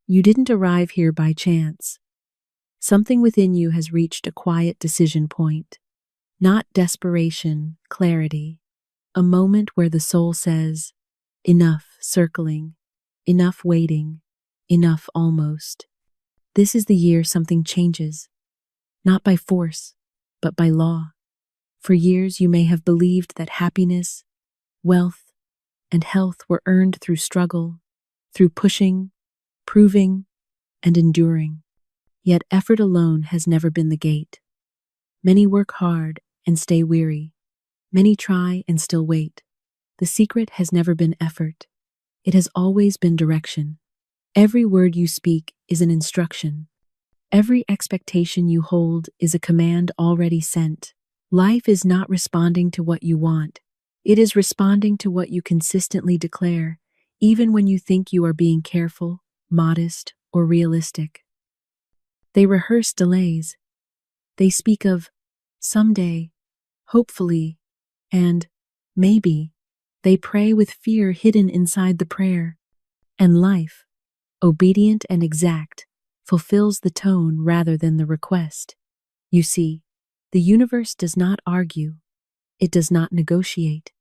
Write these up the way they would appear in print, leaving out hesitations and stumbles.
You didn't arrive here by chance. Something within you has reached a quiet decision point. Not desperation, clarity. A moment where the soul says, enough circling, enough waiting, enough almost. This is the year something changes. Not by force, but by law. For years you may have believed that happiness, wealth, and health were earned through struggle, through pushing, proving, and enduring. Yet effort alone has never been the gate. Many work hard and stay weary. Many try and still wait. The secret has never been effort. It has always been direction. Every word you speak is an instruction. Every expectation you hold is a command already sent. Life is not responding to what you want. It is responding to what you consistently declare, even when you think you are being careful, modest, or realistic. They rehearse delays. They speak of someday, hopefully, and maybe. They pray with fear hidden inside the prayer. And life, obedient and exact, fulfills the tone rather than the request. You see, the universe does not argue. It does not negotiate.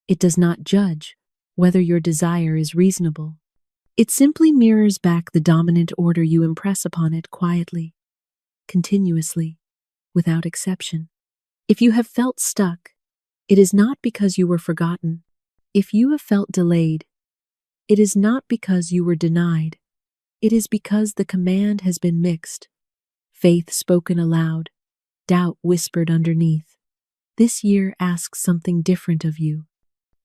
It does not judge whether your desire is reasonable. It simply mirrors back the dominant order you impress upon it quietly, continuously, without exception. If you have felt stuck, it is not because you were forgotten. If you have felt delayed, it is not because you were denied. It is because the command has been mixed, faith spoken aloud, doubt whispered underneath. This year asks something different of you.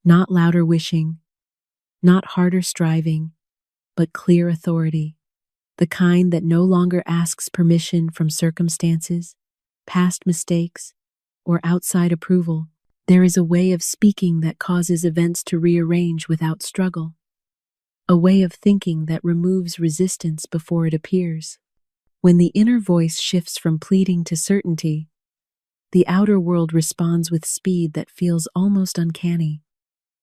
Not louder wishing, not harder striving, but clear authority. The kind that no longer asks permission from circumstances, past mistakes, or outside approval. There is a way of speaking that causes events to rearrange without struggle. A way of thinking that removes resistance before it appears. When the inner voice shifts from pleading to certainty, the outer world responds with speed that feels almost uncanny.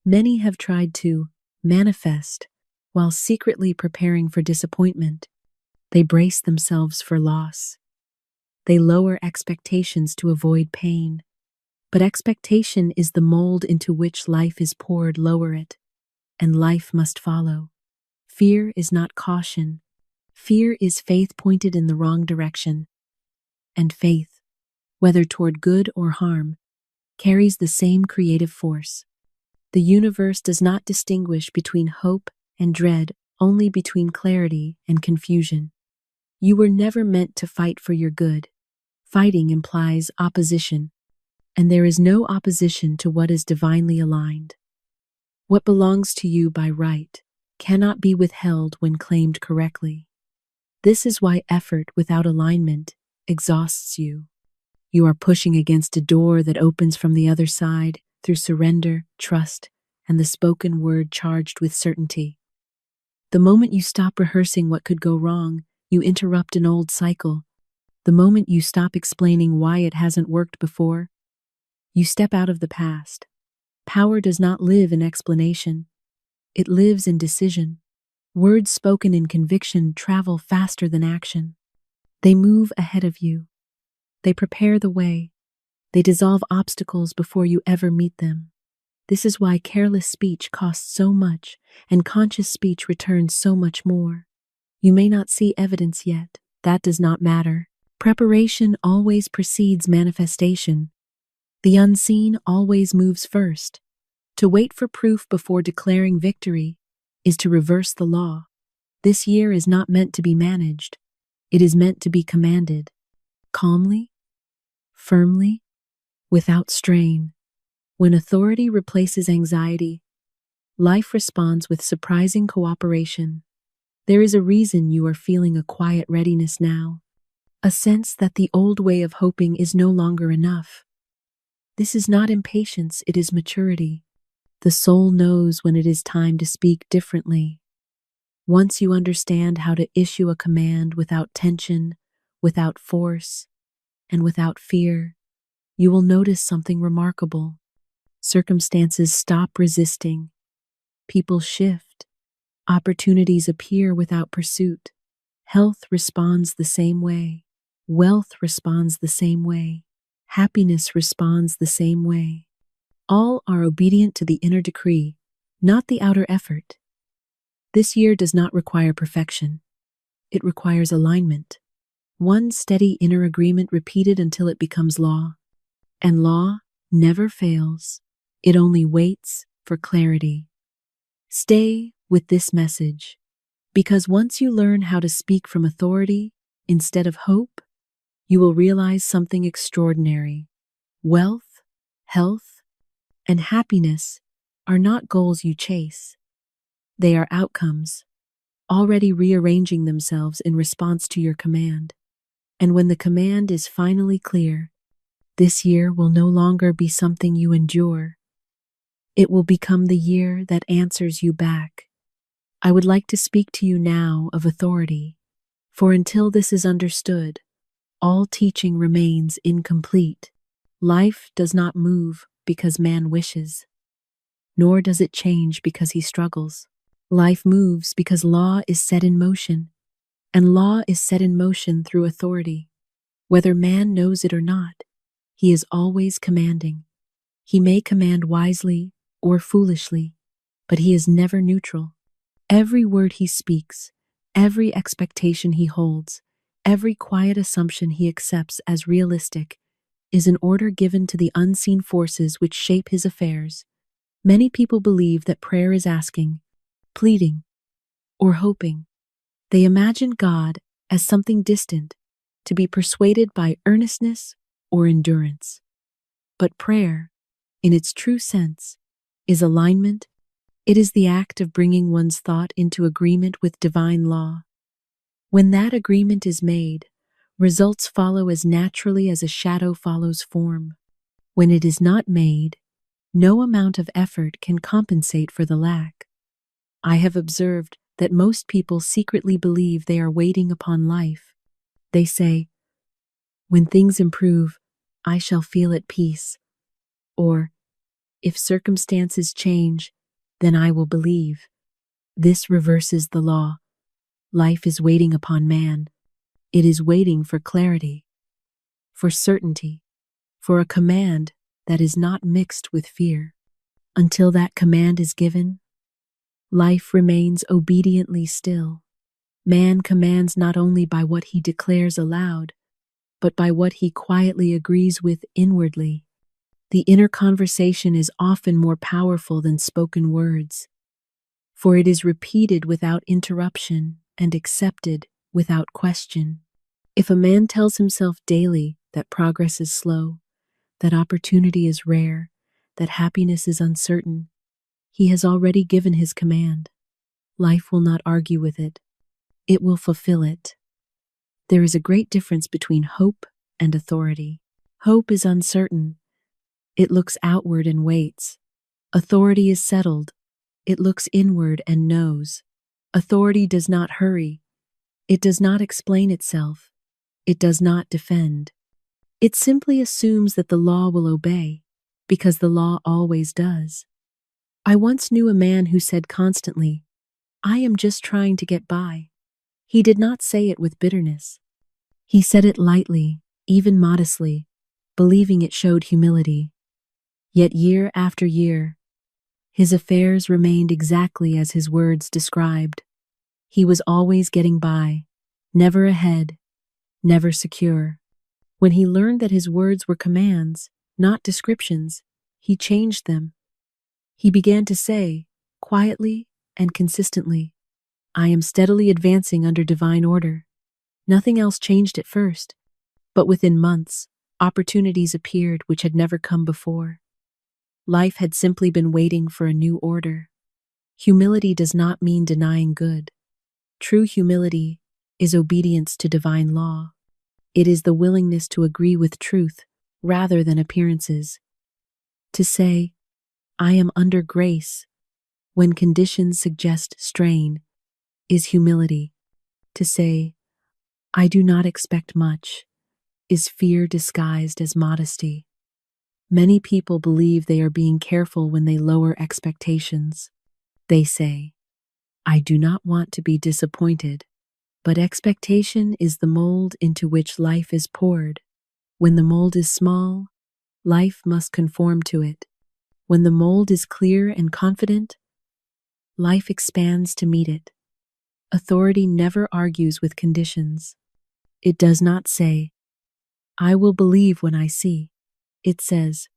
Many have tried to manifest while secretly preparing for disappointment. They brace themselves for loss. They lower expectations to avoid pain. But expectation is the mold into which life is poured. Lower it, and life must follow. Fear is not caution. Fear is faith pointed in the wrong direction. And faith, whether toward good or harm, carries the same creative force. The universe does not distinguish between hope and dread, only between clarity and confusion. You were never meant to fight for your good. Fighting implies opposition. And there is no opposition to what is divinely aligned. What belongs to you by right cannot be withheld when claimed correctly. This is why effort without alignment exhausts you. You are pushing against a door that opens from the other side through surrender, trust, and the spoken word charged with certainty. The moment you stop rehearsing what could go wrong, you interrupt an old cycle. The moment you stop explaining why it hasn't worked before, you step out of the past. Power does not live in explanation. It lives in decision. Words spoken in conviction travel faster than action. They move ahead of you. They prepare the way. They dissolve obstacles before you ever meet them. This is why careless speech costs so much and conscious speech returns so much more. You may not see evidence yet. That does not matter. Preparation always precedes manifestation. The unseen always moves first. To wait for proof before declaring victory is to reverse the law. This year is not meant to be managed. It is meant to be commanded. Calmly, firmly, without strain. When authority replaces anxiety, life responds with surprising cooperation. There is a reason you are feeling a quiet readiness now. A sense that the old way of hoping is no longer enough. This is not impatience, it is maturity. The soul knows when it is time to speak differently. Once you understand how to issue a command without tension, without force, and without fear, you will notice something remarkable. Circumstances stop resisting. People shift. Opportunities appear without pursuit. Health responds the same way. Wealth responds the same way. Happiness responds the same way. All are obedient to the inner decree, not the outer effort. This year does not require perfection. It requires alignment. One steady inner agreement repeated until it becomes law. And law never fails. It only waits for clarity. Stay with this message, because once you learn how to speak from authority instead of hope, you will realize something extraordinary. Wealth, health, and happiness are not goals you chase. They are outcomes, already rearranging themselves in response to your command. And when the command is finally clear, this year will no longer be something you endure. It will become the year that answers you back. I would like to speak to you now of authority, for until this is understood, all teaching remains incomplete. Life does not move because man wishes, nor does it change because he struggles. Life moves because law is set in motion, and law is set in motion through authority. Whether man knows it or not, he is always commanding. He may command wisely or foolishly, but he is never neutral. Every word he speaks, every expectation he holds, every quiet assumption he accepts as realistic is an order given to the unseen forces which shape his affairs. Many people believe that prayer is asking, pleading, or hoping. They imagine God as something distant, to be persuaded by earnestness or endurance. But prayer, in its true sense, is alignment. It is the act of bringing one's thought into agreement with divine law. When that agreement is made, results follow as naturally as a shadow follows form. When it is not made, no amount of effort can compensate for the lack. I have observed that most people secretly believe they are waiting upon life. They say, "When things improve, I shall feel at peace," or, "If circumstances change, then I will believe." This reverses the law. Life is waiting upon man. It is waiting for clarity, for certainty, for a command that is not mixed with fear. Until that command is given, life remains obediently still. Man commands not only by what he declares aloud, but by what he quietly agrees with inwardly. The inner conversation is often more powerful than spoken words, for it is repeated without interruption and accepted without question. If a man tells himself daily that progress is slow, that opportunity is rare, that happiness is uncertain, he has already given his command. Life will not argue with it. It will fulfill it. There is a great difference between hope and authority. Hope is uncertain. It looks outward and waits. Authority is settled. It looks inward and knows. Authority does not hurry. It does not explain itself. It does not defend. It simply assumes that the law will obey, because the law always does. I once knew a man who said constantly, "I am just trying to get by." He did not say it with bitterness. He said it lightly, even modestly, believing it showed humility. Yet year after year, his affairs remained exactly as his words described. He was always getting by, never ahead, never secure. When he learned that his words were commands, not descriptions, he changed them. He began to say, quietly and consistently, "I am steadily advancing under divine order." Nothing else changed at first, but within months, opportunities appeared which had never come before. Life had simply been waiting for a new order. Humility does not mean denying good. True humility is obedience to divine law. It is the willingness to agree with truth rather than appearances. To say, "I am under grace," when conditions suggest strain, is humility. To say, "I do not expect much," is fear disguised as modesty. Many people believe they are being careful when they lower expectations. They say, "I do not want to be disappointed," But expectation is the mold into which life is poured. When the mold is small, life must conform to it. When the mold is clear and confident, life expands to meet it. Authority never argues with conditions. It does not say, "I will believe when I see." It says,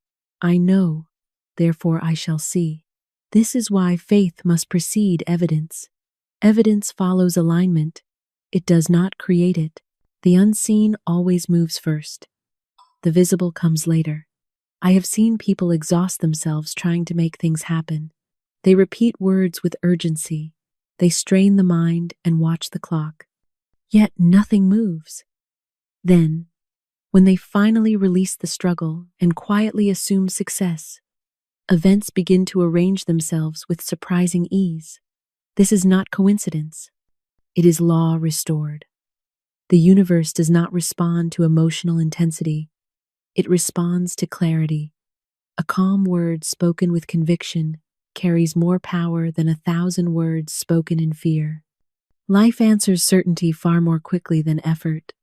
"I know, therefore I shall see." This is why faith must precede evidence. Evidence follows alignment. It does not create it. The unseen always moves first. The visible comes later. I have seen people exhaust themselves trying to make things happen. They repeat words with urgency. They strain the mind and watch the clock. Yet nothing moves. Then, when they finally release the struggle and quietly assume success, events begin to arrange themselves with surprising ease. This is not coincidence. It is law restored. The universe does not respond to emotional intensity. It responds to clarity. A calm word spoken with conviction carries more power than 1,000 words spoken in fear. Life answers certainty far more quickly than effort.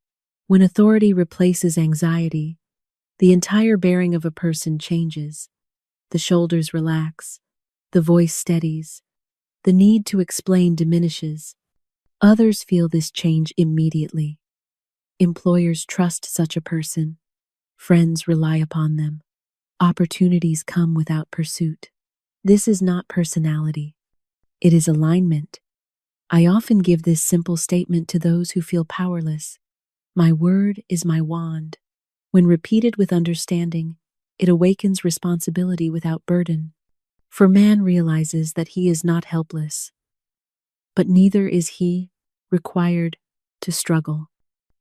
When authority replaces anxiety, the entire bearing of a person changes. The shoulders relax, the voice steadies, the need to explain diminishes. Others feel this change immediately. Employers trust such a person. Friends rely upon them. Opportunities come without pursuit. This is not personality. It is alignment. I often give this simple statement to those who feel powerless. My word is my wand. When repeated with understanding, it awakens responsibility without burden. For man realizes that he is not helpless, but neither is he required to struggle.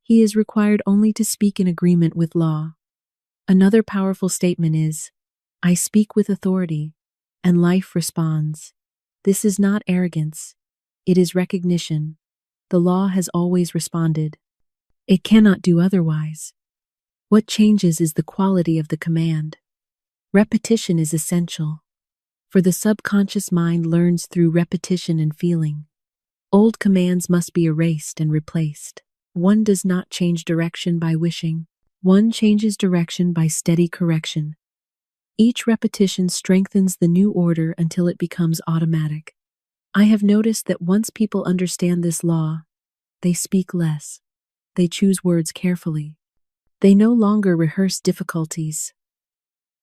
He is required only to speak in agreement with law. Another powerful statement is, "I speak with authority," and life responds. This is not arrogance. It is recognition. The law has always responded. It cannot do otherwise. What changes is the quality of the command. Repetition is essential, for the subconscious mind learns through repetition and feeling. Old commands must be erased and replaced. One does not change direction by wishing. One changes direction by steady correction. Each repetition strengthens the new order until it becomes automatic. I have noticed that once people understand this law, they speak less. They choose words carefully. They no longer rehearse difficulties.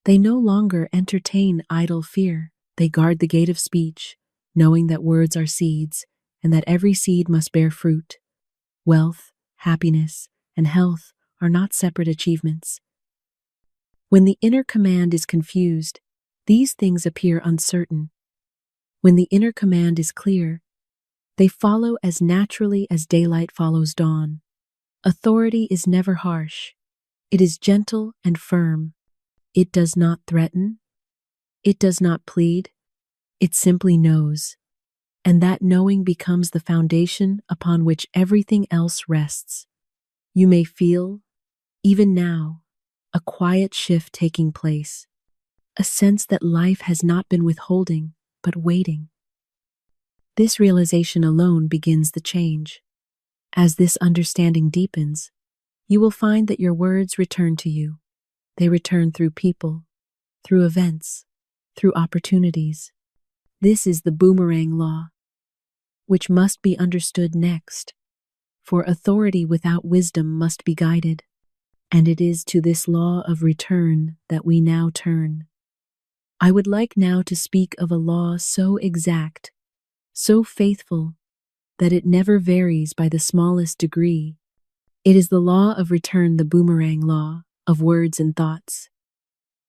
They no longer entertain idle fear. They guard the gate of speech, knowing that words are seeds, and that every seed must bear fruit. Wealth, happiness, and health are not separate achievements. When the inner command is confused, these things appear uncertain. When the inner command is clear, they follow as naturally as daylight follows dawn. Authority is never harsh. It is gentle and firm. It does not threaten. It does not plead. It simply knows. And that knowing becomes the foundation upon which everything else rests. You may feel, even now, a quiet shift taking place, a sense that life has not been withholding, but waiting. This realization alone begins the change. As this understanding deepens, you will find that your words return to you. They return through people, through events, through opportunities. This is the boomerang law, which must be understood next, for authority without wisdom must be guided, and it is to this law of return that we now turn. I would like now to speak of a law so exact, so faithful, that it never varies by the smallest degree. It is the law of return, the boomerang law of words and thoughts.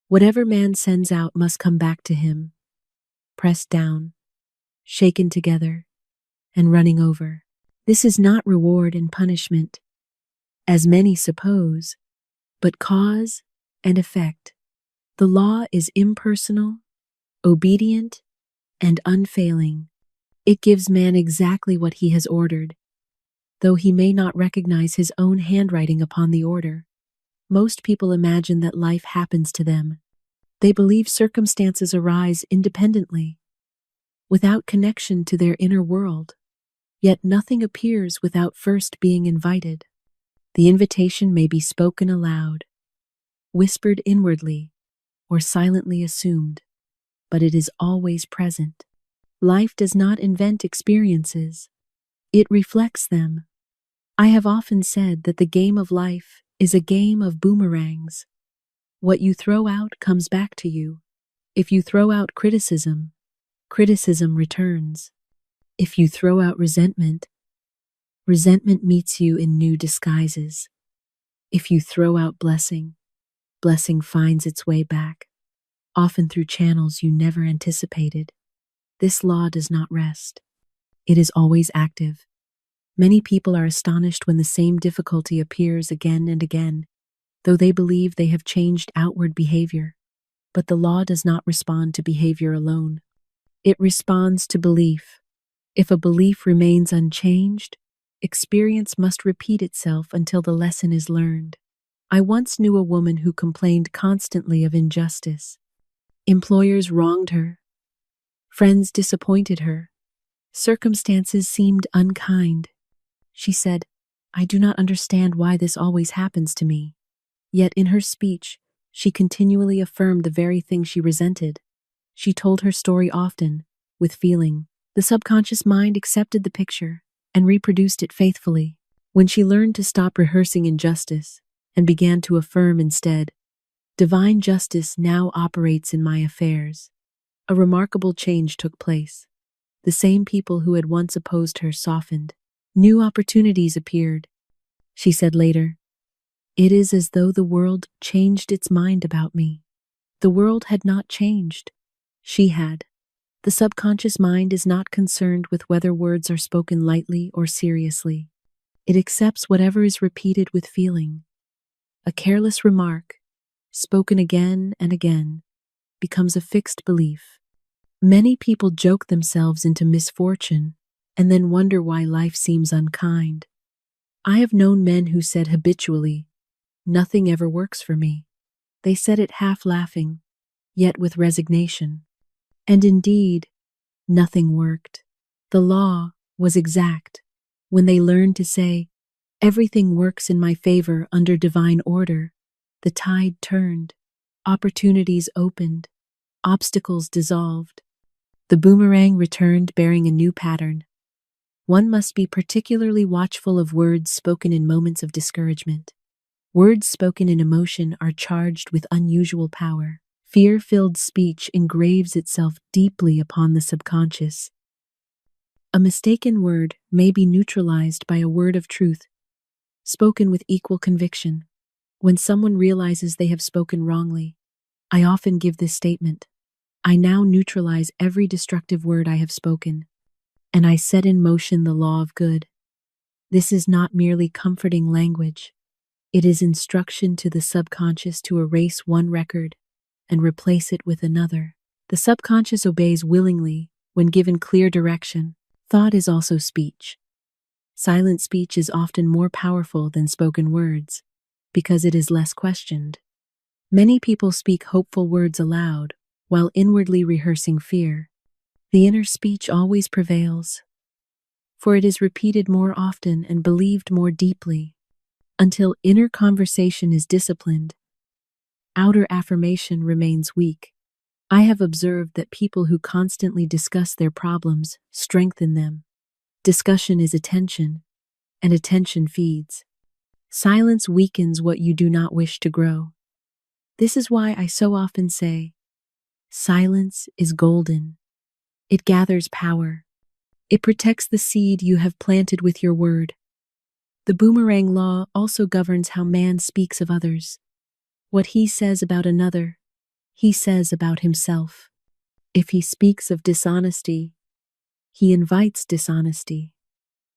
Whatever man sends out must come back to him, pressed down, shaken together, and running over. This is not reward and punishment, as many suppose, but cause and effect. The law is impersonal, obedient, and unfailing. It gives man exactly what he has ordered, though he may not recognize his own handwriting upon the order. Most people imagine that life happens to them. They believe circumstances arise independently, without connection to their inner world. Yet nothing appears without first being invited. The invitation may be spoken aloud, whispered inwardly, or silently assumed, but it is always present. Life does not invent experiences, it reflects them. I have often said that the game of life is a game of boomerangs. What you throw out comes back to you. If you throw out criticism, criticism returns. If you throw out resentment, resentment meets you in new disguises. If you throw out blessing, blessing finds its way back, often through channels you never anticipated. This law does not rest. It is always active. Many people are astonished when the same difficulty appears again and again, though they believe they have changed outward behavior. But the law does not respond to behavior alone. It responds to belief. If a belief remains unchanged, experience must repeat itself until the lesson is learned. I once knew a woman who complained constantly of injustice. Employers wronged her. Friends disappointed her. Circumstances seemed unkind. She said, "I do not understand why this always happens to me." Yet in her speech, she continually affirmed the very thing she resented. She told her story often, with feeling. The subconscious mind accepted the picture and reproduced it faithfully. When she learned to stop rehearsing injustice and began to affirm instead, "Divine justice now operates in my affairs," a remarkable change took place. The same people who had once opposed her softened. New opportunities appeared. She said later, "It is as though the world changed its mind about me." The world had not changed. She had. The subconscious mind is not concerned with whether words are spoken lightly or seriously. It accepts whatever is repeated with feeling. A careless remark, spoken again and again, becomes a fixed belief. Many people joke themselves into misfortune and then wonder why life seems unkind. I have known men who said habitually, "Nothing ever works for me." They said it half laughing, yet with resignation. And indeed, nothing worked. The law was exact. When they learned to say, "Everything works in my favor under divine order," the tide turned, opportunities opened, obstacles dissolved. The boomerang returned bearing a new pattern. One must be particularly watchful of words spoken in moments of discouragement. Words spoken in emotion are charged with unusual power. Fear-filled speech engraves itself deeply upon the subconscious. A mistaken word may be neutralized by a word of truth, spoken with equal conviction. When someone realizes they have spoken wrongly, I often give this statement: "I now neutralize every destructive word I have spoken, and I set in motion the law of good." This is not merely comforting language. It is instruction to the subconscious to erase one record and replace it with another. The subconscious obeys willingly when given clear direction. Thought is also speech. Silent speech is often more powerful than spoken words because it is less questioned. Many people speak hopeful words aloud while inwardly rehearsing fear. The inner speech always prevails, for it is repeated more often and believed more deeply. Until inner conversation is disciplined, outer affirmation remains weak. I have observed that people who constantly discuss their problems strengthen them. Discussion is attention, and attention feeds. Silence weakens what you do not wish to grow. This is why I so often say, silence is golden. It gathers power. It protects the seed you have planted with your word. The boomerang law also governs how man speaks of others. What he says about another, he says about himself. If he speaks of dishonesty, he invites dishonesty.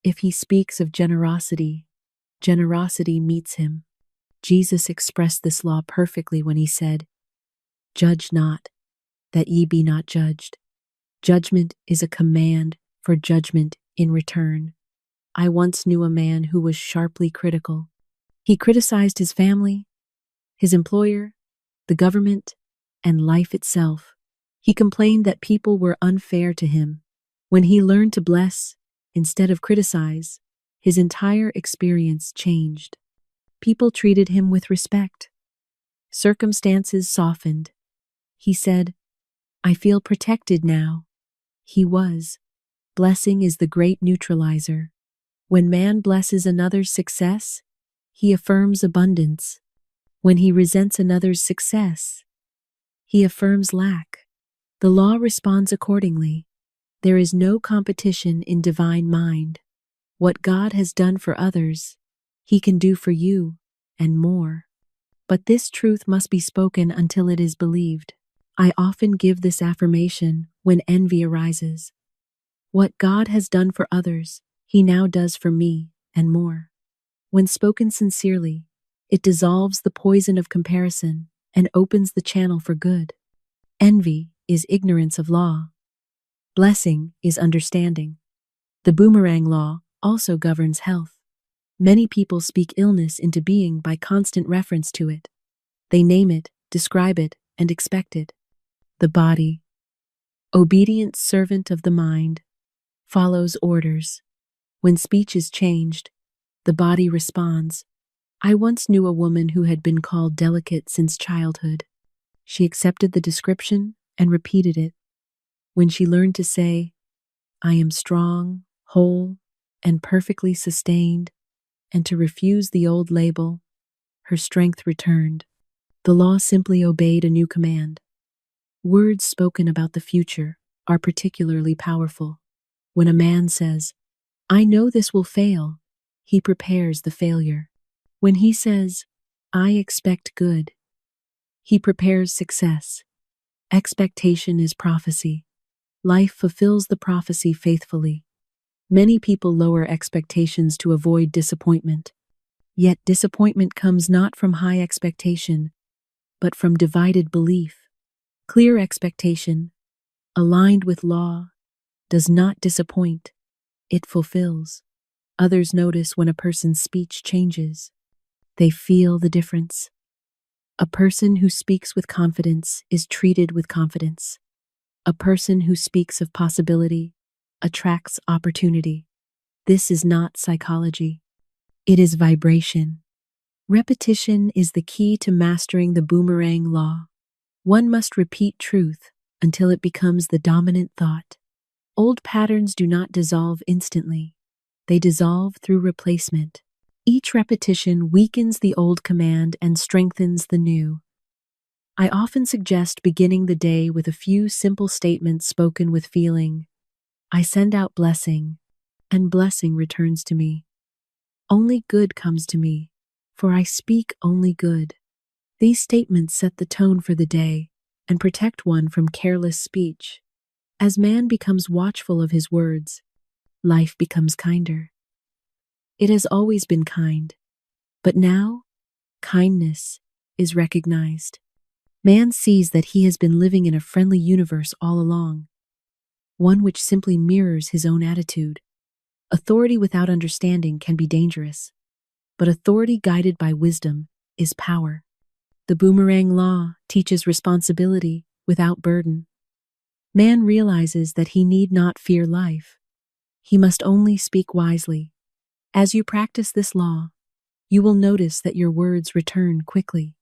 If he speaks of generosity, generosity meets him. Jesus expressed this law perfectly when he said, "Judge not, that ye be not judged." Judgment is a command for judgment in return. I once knew a man who was sharply critical. He criticized his family, his employer, the government, and life itself. He complained that people were unfair to him. When he learned to bless, instead of criticize, his entire experience changed. People treated him with respect. Circumstances softened. He said, "I feel protected now." He was. Blessing is the great neutralizer. When man blesses another's success, he affirms abundance. When he resents another's success, he affirms lack. The law responds accordingly. There is no competition in divine mind. What God has done for others, He can do for you, and more. But this truth must be spoken until it is believed. I often give this affirmation when envy arises. What God has done for others, He now does for me, and more. When spoken sincerely, it dissolves the poison of comparison and opens the channel for good. Envy is ignorance of law. Blessing is understanding. The boomerang law also governs health. Many people speak illness into being by constant reference to it. They name it, describe it, and expect it. The body, obedient servant of the mind, follows orders. When speech is changed, the body responds. I once knew a woman who had been called delicate since childhood. She accepted the description and repeated it. When she learned to say, I am strong, whole, and perfectly sustained, and to refuse the old label, her strength returned. The law simply obeyed a new command. Words spoken about the future are particularly powerful. When a man says, I know this will fail, he prepares the failure. When he says, I expect good, he prepares success. Expectation is prophecy. Life fulfills the prophecy faithfully. Many people lower expectations to avoid disappointment. Yet disappointment comes not from high expectation, but from divided belief. Clear expectation, aligned with law, does not disappoint. It fulfills. Others notice when a person's speech changes. They feel the difference. A person who speaks with confidence is treated with confidence. A person who speaks of possibility attracts opportunity. This is not psychology. It is vibration. Repetition is the key to mastering the boomerang law. One must repeat truth until it becomes the dominant thought. Old patterns do not dissolve instantly. They dissolve through replacement. Each repetition weakens the old command and strengthens the new. I often suggest beginning the day with a few simple statements spoken with feeling. I send out blessing, and blessing returns to me. Only good comes to me, for I speak only good. These statements set the tone for the day and protect one from careless speech. As man becomes watchful of his words, life becomes kinder. It has always been kind, but now, kindness is recognized. Man sees that he has been living in a friendly universe all along, one which simply mirrors his own attitude. Authority without understanding can be dangerous, but authority guided by wisdom is power. The boomerang law teaches responsibility without burden. Man realizes that he need not fear life. He must only speak wisely. As you practice this law, you will notice that your words return quickly.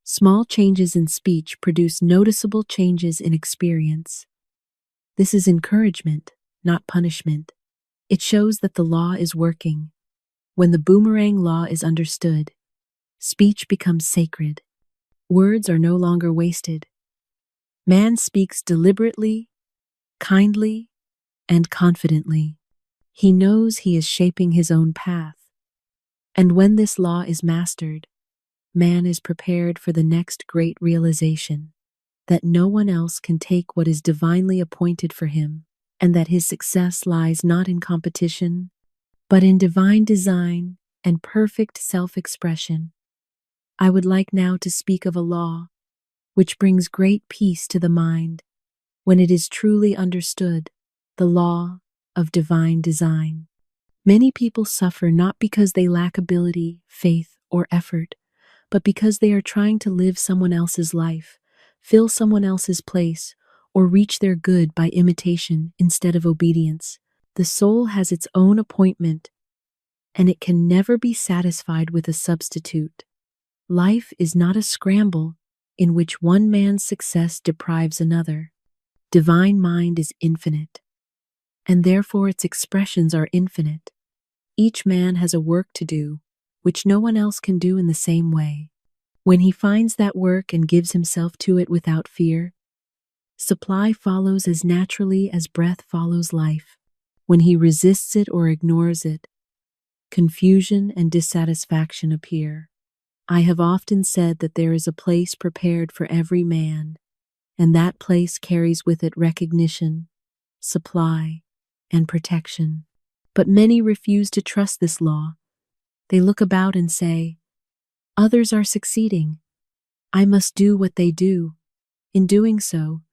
Small changes in speech produce noticeable changes in experience. This is encouragement, not punishment. It shows that the law is working. When the boomerang law is understood, speech becomes sacred. Words are no longer wasted. Man speaks deliberately, kindly, and confidently. He knows he is shaping his own path. And when this law is mastered, man is prepared for the next great realization, that no one else can take what is divinely appointed for him, and that his success lies not in competition, but in divine design and perfect self-expression. I would like now to speak of a law which brings great peace to the mind when it is truly understood, the law of divine design. Many people suffer not because they lack ability, faith, or effort, but because they are trying to live someone else's life, fill someone else's place, or reach their good by imitation instead of obedience. The soul has its own appointment, and it can never be satisfied with a substitute. Life is not a scramble in which one man's success deprives another. Divine mind is infinite, and therefore its expressions are infinite. Each man has a work to do, which no one else can do in the same way. When he finds that work and gives himself to it without fear, supply follows as naturally as breath follows life. When he resists it or ignores it, confusion and dissatisfaction appear. I have often said that there is a place prepared for every man, and that place carries with it recognition, supply, and protection. But many refuse to trust this law. They look about and say, "Others are succeeding. I must do what they do." In doing so,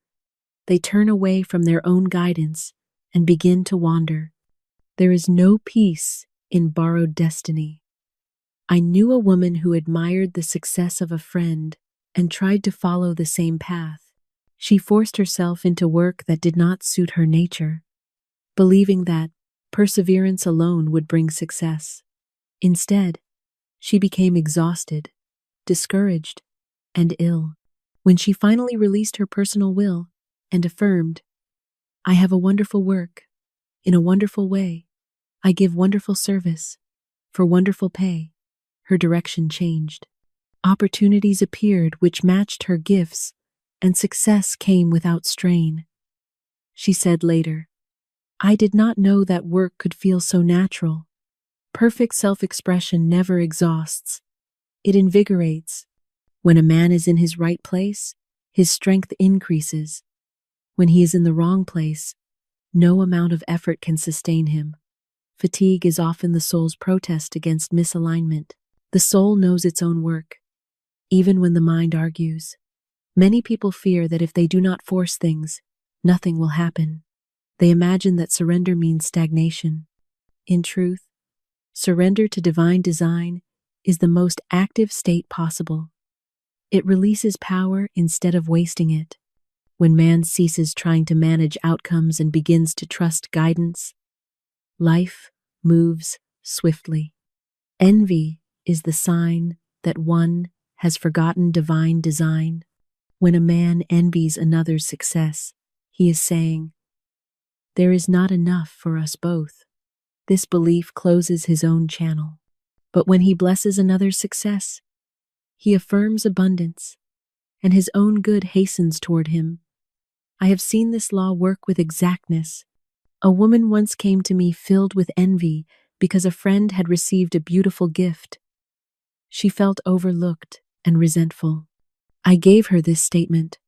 they turn away from their own guidance and begin to wander. There is no peace in borrowed destiny. I knew a woman who admired the success of a friend and tried to follow the same path. She forced herself into work that did not suit her nature, believing that perseverance alone would bring success. Instead, she became exhausted, discouraged, and ill. When she finally released her personal will and affirmed, "I have a wonderful work, in a wonderful way, I give wonderful service, for wonderful pay," her direction changed. Opportunities appeared which matched her gifts, and success came without strain. She said later, "I did not know that work could feel so natural." Perfect self-expression never exhausts. It invigorates. When a man is in his right place, his strength increases. When he is in the wrong place, no amount of effort can sustain him. Fatigue is often the soul's protest against misalignment. The soul knows its own work, even when the mind argues. Many people fear that if they do not force things, nothing will happen. They imagine that surrender means stagnation. In truth, surrender to divine design is the most active state possible. It releases power instead of wasting it. When man ceases trying to manage outcomes and begins to trust guidance, life moves swiftly. Envy is the sign that one has forgotten divine design. When a man envies another's success, he is saying, "There is not enough for us both." This belief closes his own channel. But when he blesses another's success, he affirms abundance, and his own good hastens toward him. I have seen this law work with exactness. A woman once came to me filled with envy because a friend had received a beautiful gift. She felt overlooked and resentful. I gave her this statement: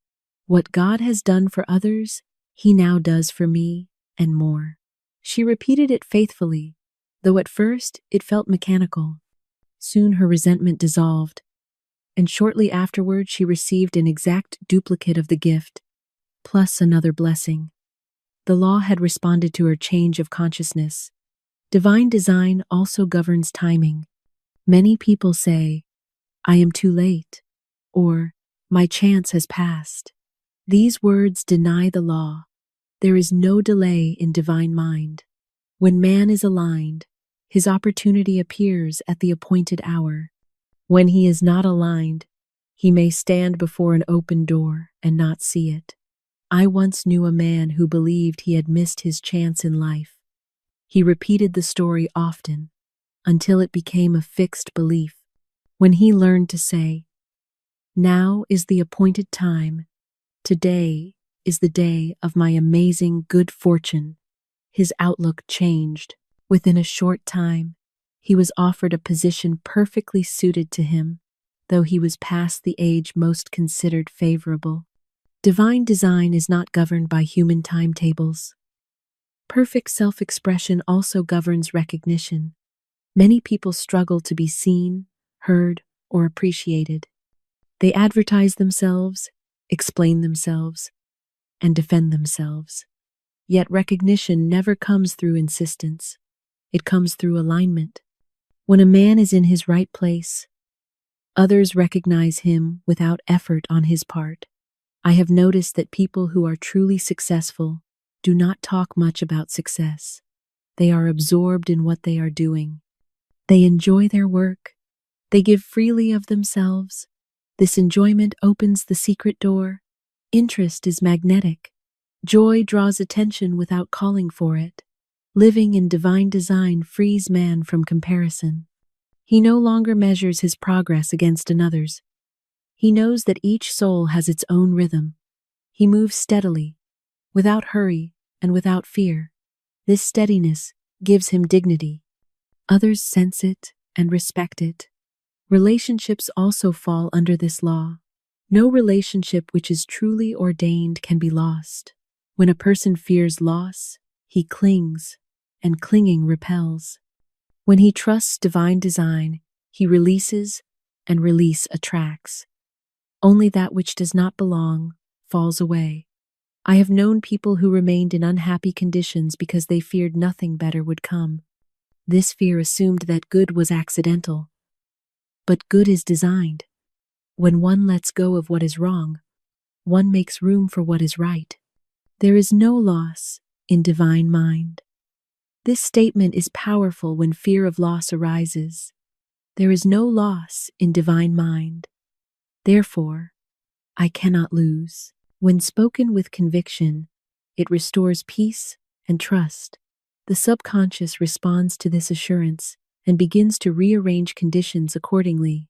"What God has done for others, He now does for me, and more." She repeated it faithfully, though at first it felt mechanical. Soon her resentment dissolved, and shortly afterward she received an exact duplicate of the gift, plus another blessing. The law had responded to her change of consciousness. Divine design also governs timing. Many people say, "I am too late," or "My chance has passed." These words deny the law. There is no delay in divine mind. When man is aligned, his opportunity appears at the appointed hour. When he is not aligned, he may stand before an open door and not see it. I once knew a man who believed he had missed his chance in life. He repeated the story often, until it became a fixed belief. When he learned to say, "Now is the appointed time. Today is the day of my amazing good fortune," his outlook changed. Within a short time, he was offered a position perfectly suited to him, though he was past the age most considered favorable. Divine design is not governed by human timetables. Perfect self-expression also governs recognition. Many people struggle to be seen, heard, or appreciated. They advertise themselves, explain themselves, and defend themselves. Yet recognition never comes through insistence. It comes through alignment. When a man is in his right place, others recognize him without effort on his part. I have noticed that people who are truly successful do not talk much about success. They are absorbed in what they are doing. They enjoy their work. They give freely of themselves. This enjoyment opens the secret door. Interest is magnetic. Joy draws attention without calling for it. Living in divine design frees man from comparison. He no longer measures his progress against another's. He knows that each soul has its own rhythm. He moves steadily, without hurry and without fear. This steadiness gives him dignity. Others sense it and respect it. Relationships also fall under this law. No relationship which is truly ordained can be lost. When a person fears loss, he clings, and clinging repels. When he trusts divine design, he releases, and release attracts. Only that which does not belong falls away. I have known people who remained in unhappy conditions because they feared nothing better would come. This fear assumed that good was accidental. But good is designed. When one lets go of what is wrong, one makes room for what is right. There is no loss in divine mind. This statement is powerful when fear of loss arises. There is no loss in divine mind. Therefore, I cannot lose. When spoken with conviction, it restores peace and trust. The subconscious responds to this assurance and begins to rearrange conditions accordingly.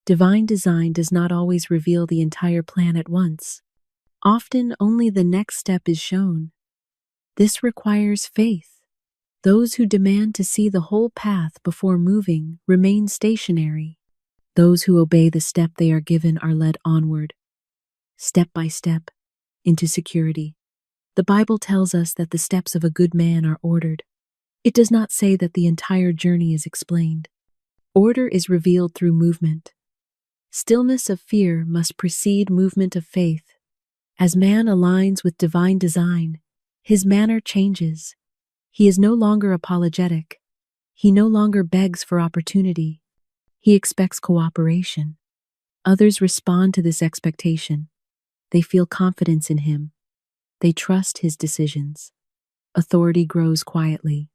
Divine design does not always reveal the entire plan at once. Often only the next step is shown. This requires faith. Those who demand to see the whole path before moving remain stationary. Those who obey the step they are given are led onward, step by step, into security. The Bible tells us that the steps of a good man are ordered. It does not say that the entire journey is explained. Order is revealed through movement. Stillness of fear must precede movement of faith. As man aligns with divine design, his manner changes. He is no longer apologetic. He no longer begs for opportunity. He expects cooperation. Others respond to this expectation. They feel confidence in him. They trust his decisions. Authority grows quietly.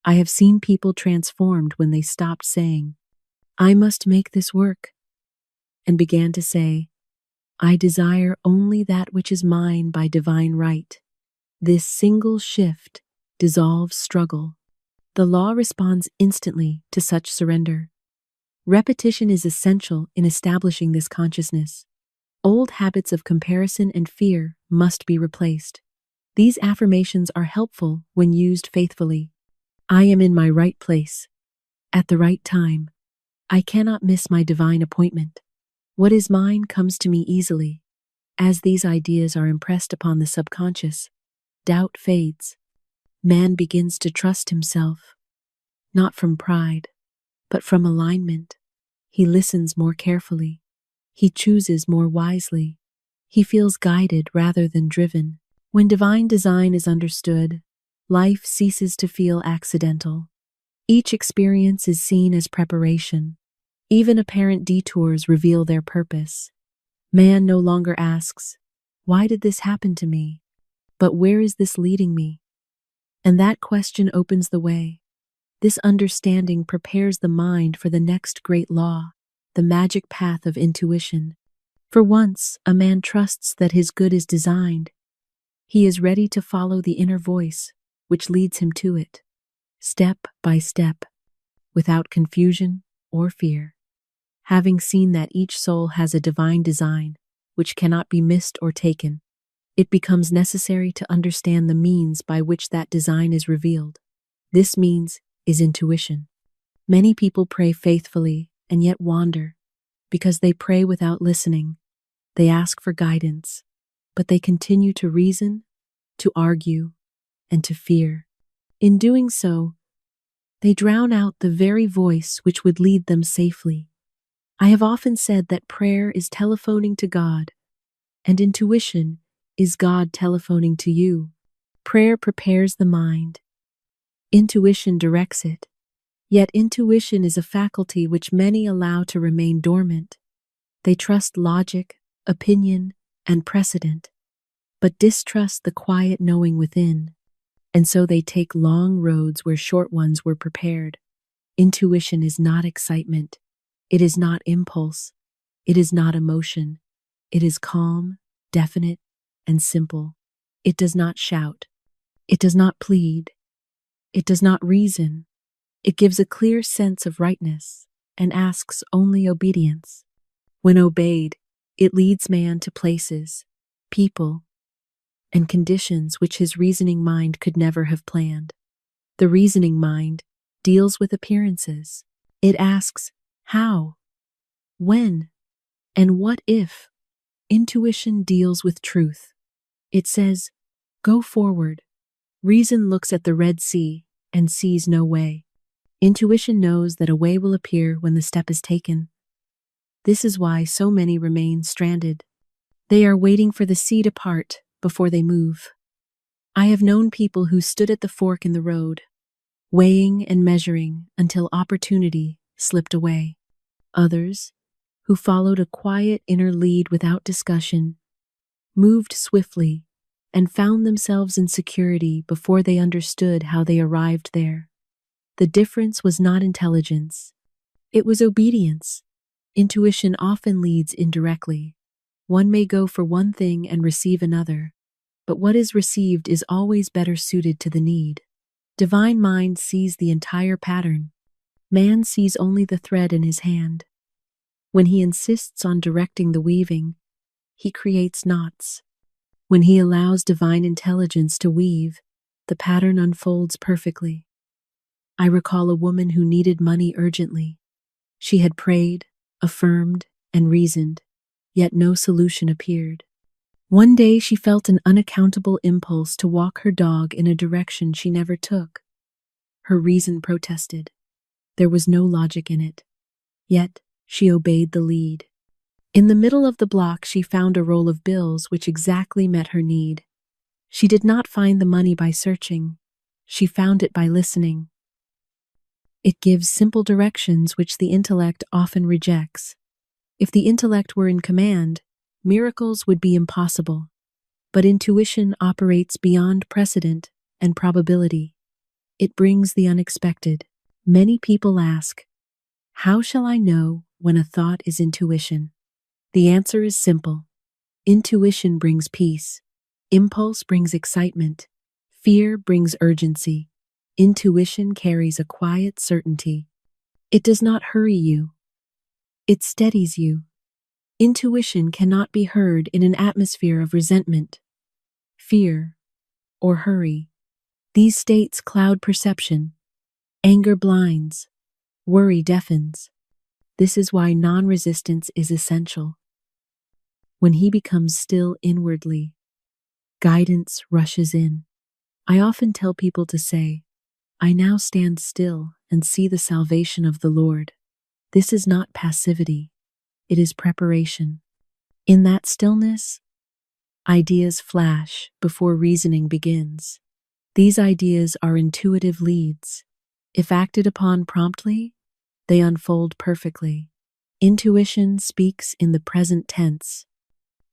I have seen people transformed when they stopped saying, "I must make this work," and began to say, "I desire only that which is mine by divine right." This single shift dissolves struggle. The law responds instantly to such surrender. Repetition is essential in establishing this consciousness. Old habits of comparison and fear must be replaced. These affirmations are helpful when used faithfully. I am in my right place, at the right time. I cannot miss my divine appointment. What is mine comes to me easily. As these ideas are impressed upon the subconscious, doubt fades. Man begins to trust himself, not from pride, but from alignment. He listens more carefully. He chooses more wisely. He feels guided rather than driven. When divine design is understood, life ceases to feel accidental. Each experience is seen as preparation. Even apparent detours reveal their purpose. Man no longer asks, "Why did this happen to me?" but "Where is this leading me?" And that question opens the way. This understanding prepares the mind for the next great law, the magic path of intuition. For once, a man trusts that his good is designed. He is ready to follow the inner voice, which leads him to it, step by step, without confusion or fear. Having seen that each soul has a divine design, which cannot be missed or taken, it becomes necessary to understand the means by which that design is revealed. This means is intuition. Many people pray faithfully and yet wander, because they pray without listening. They ask for guidance, but they continue to reason, to argue, and to fear. In doing so, they drown out the very voice which would lead them safely. I have often said that prayer is telephoning to God, and intuition is God telephoning to you. Prayer prepares the mind. Intuition directs it. Yet intuition is a faculty which many allow to remain dormant. They trust logic, opinion, and precedent, but distrust the quiet knowing within. and so they take long roads where short ones were prepared. Intuition is not excitement. It is not impulse. It is not emotion. It is calm, definite, and simple. It does not shout. It does not plead. It does not reason. It gives a clear sense of rightness and asks only obedience. When obeyed, it leads man to places, people, and conditions which his reasoning mind could never have planned. The reasoning mind deals with appearances. It asks, how, when, and what if? Intuition deals with truth. It says, go forward. Reason looks at the Red Sea and sees no way. Intuition knows that a way will appear when the step is taken. This is why so many remain stranded. They are waiting for the sea to part before they move. I have known people who stood at the fork in the road, weighing and measuring until opportunity slipped away. Others, who followed a quiet inner lead without discussion, moved swiftly and found themselves in security before they understood how they arrived there. The difference was not intelligence. It was obedience. Intuition often leads indirectly. One may go for one thing and receive another, but what is received is always better suited to the need. Divine mind sees the entire pattern. Man sees only the thread in his hand. When he insists on directing the weaving, he creates knots. When he allows divine intelligence to weave, the pattern unfolds perfectly. I recall a woman who needed money urgently. She had prayed, affirmed, and reasoned, yet no solution appeared. One day she felt an unaccountable impulse to walk her dog in a direction she never took. Her reason protested. There was no logic in it. Yet she obeyed the lead. In the middle of the block she found a roll of bills which exactly met her need. She did not find the money by searching. She found it by listening. It gives simple directions which the intellect often rejects. If the intellect were in command, miracles would be impossible. But intuition operates beyond precedent and probability. It brings the unexpected. Many people ask, how shall I know when a thought is intuition? The answer is simple. Intuition brings peace. Impulse brings excitement. Fear brings urgency. Intuition carries a quiet certainty. It does not hurry you. It steadies you. Intuition cannot be heard in an atmosphere of resentment, fear, or hurry. These states cloud perception. Anger blinds. Worry deafens. This is why non-resistance is essential. When he becomes still inwardly, guidance rushes in. I often tell people to say, I now stand still and see the salvation of the Lord. This is not passivity. It is preparation. In that stillness, ideas flash before reasoning begins. These ideas are intuitive leads. If acted upon promptly, they unfold perfectly. Intuition speaks in the present tense.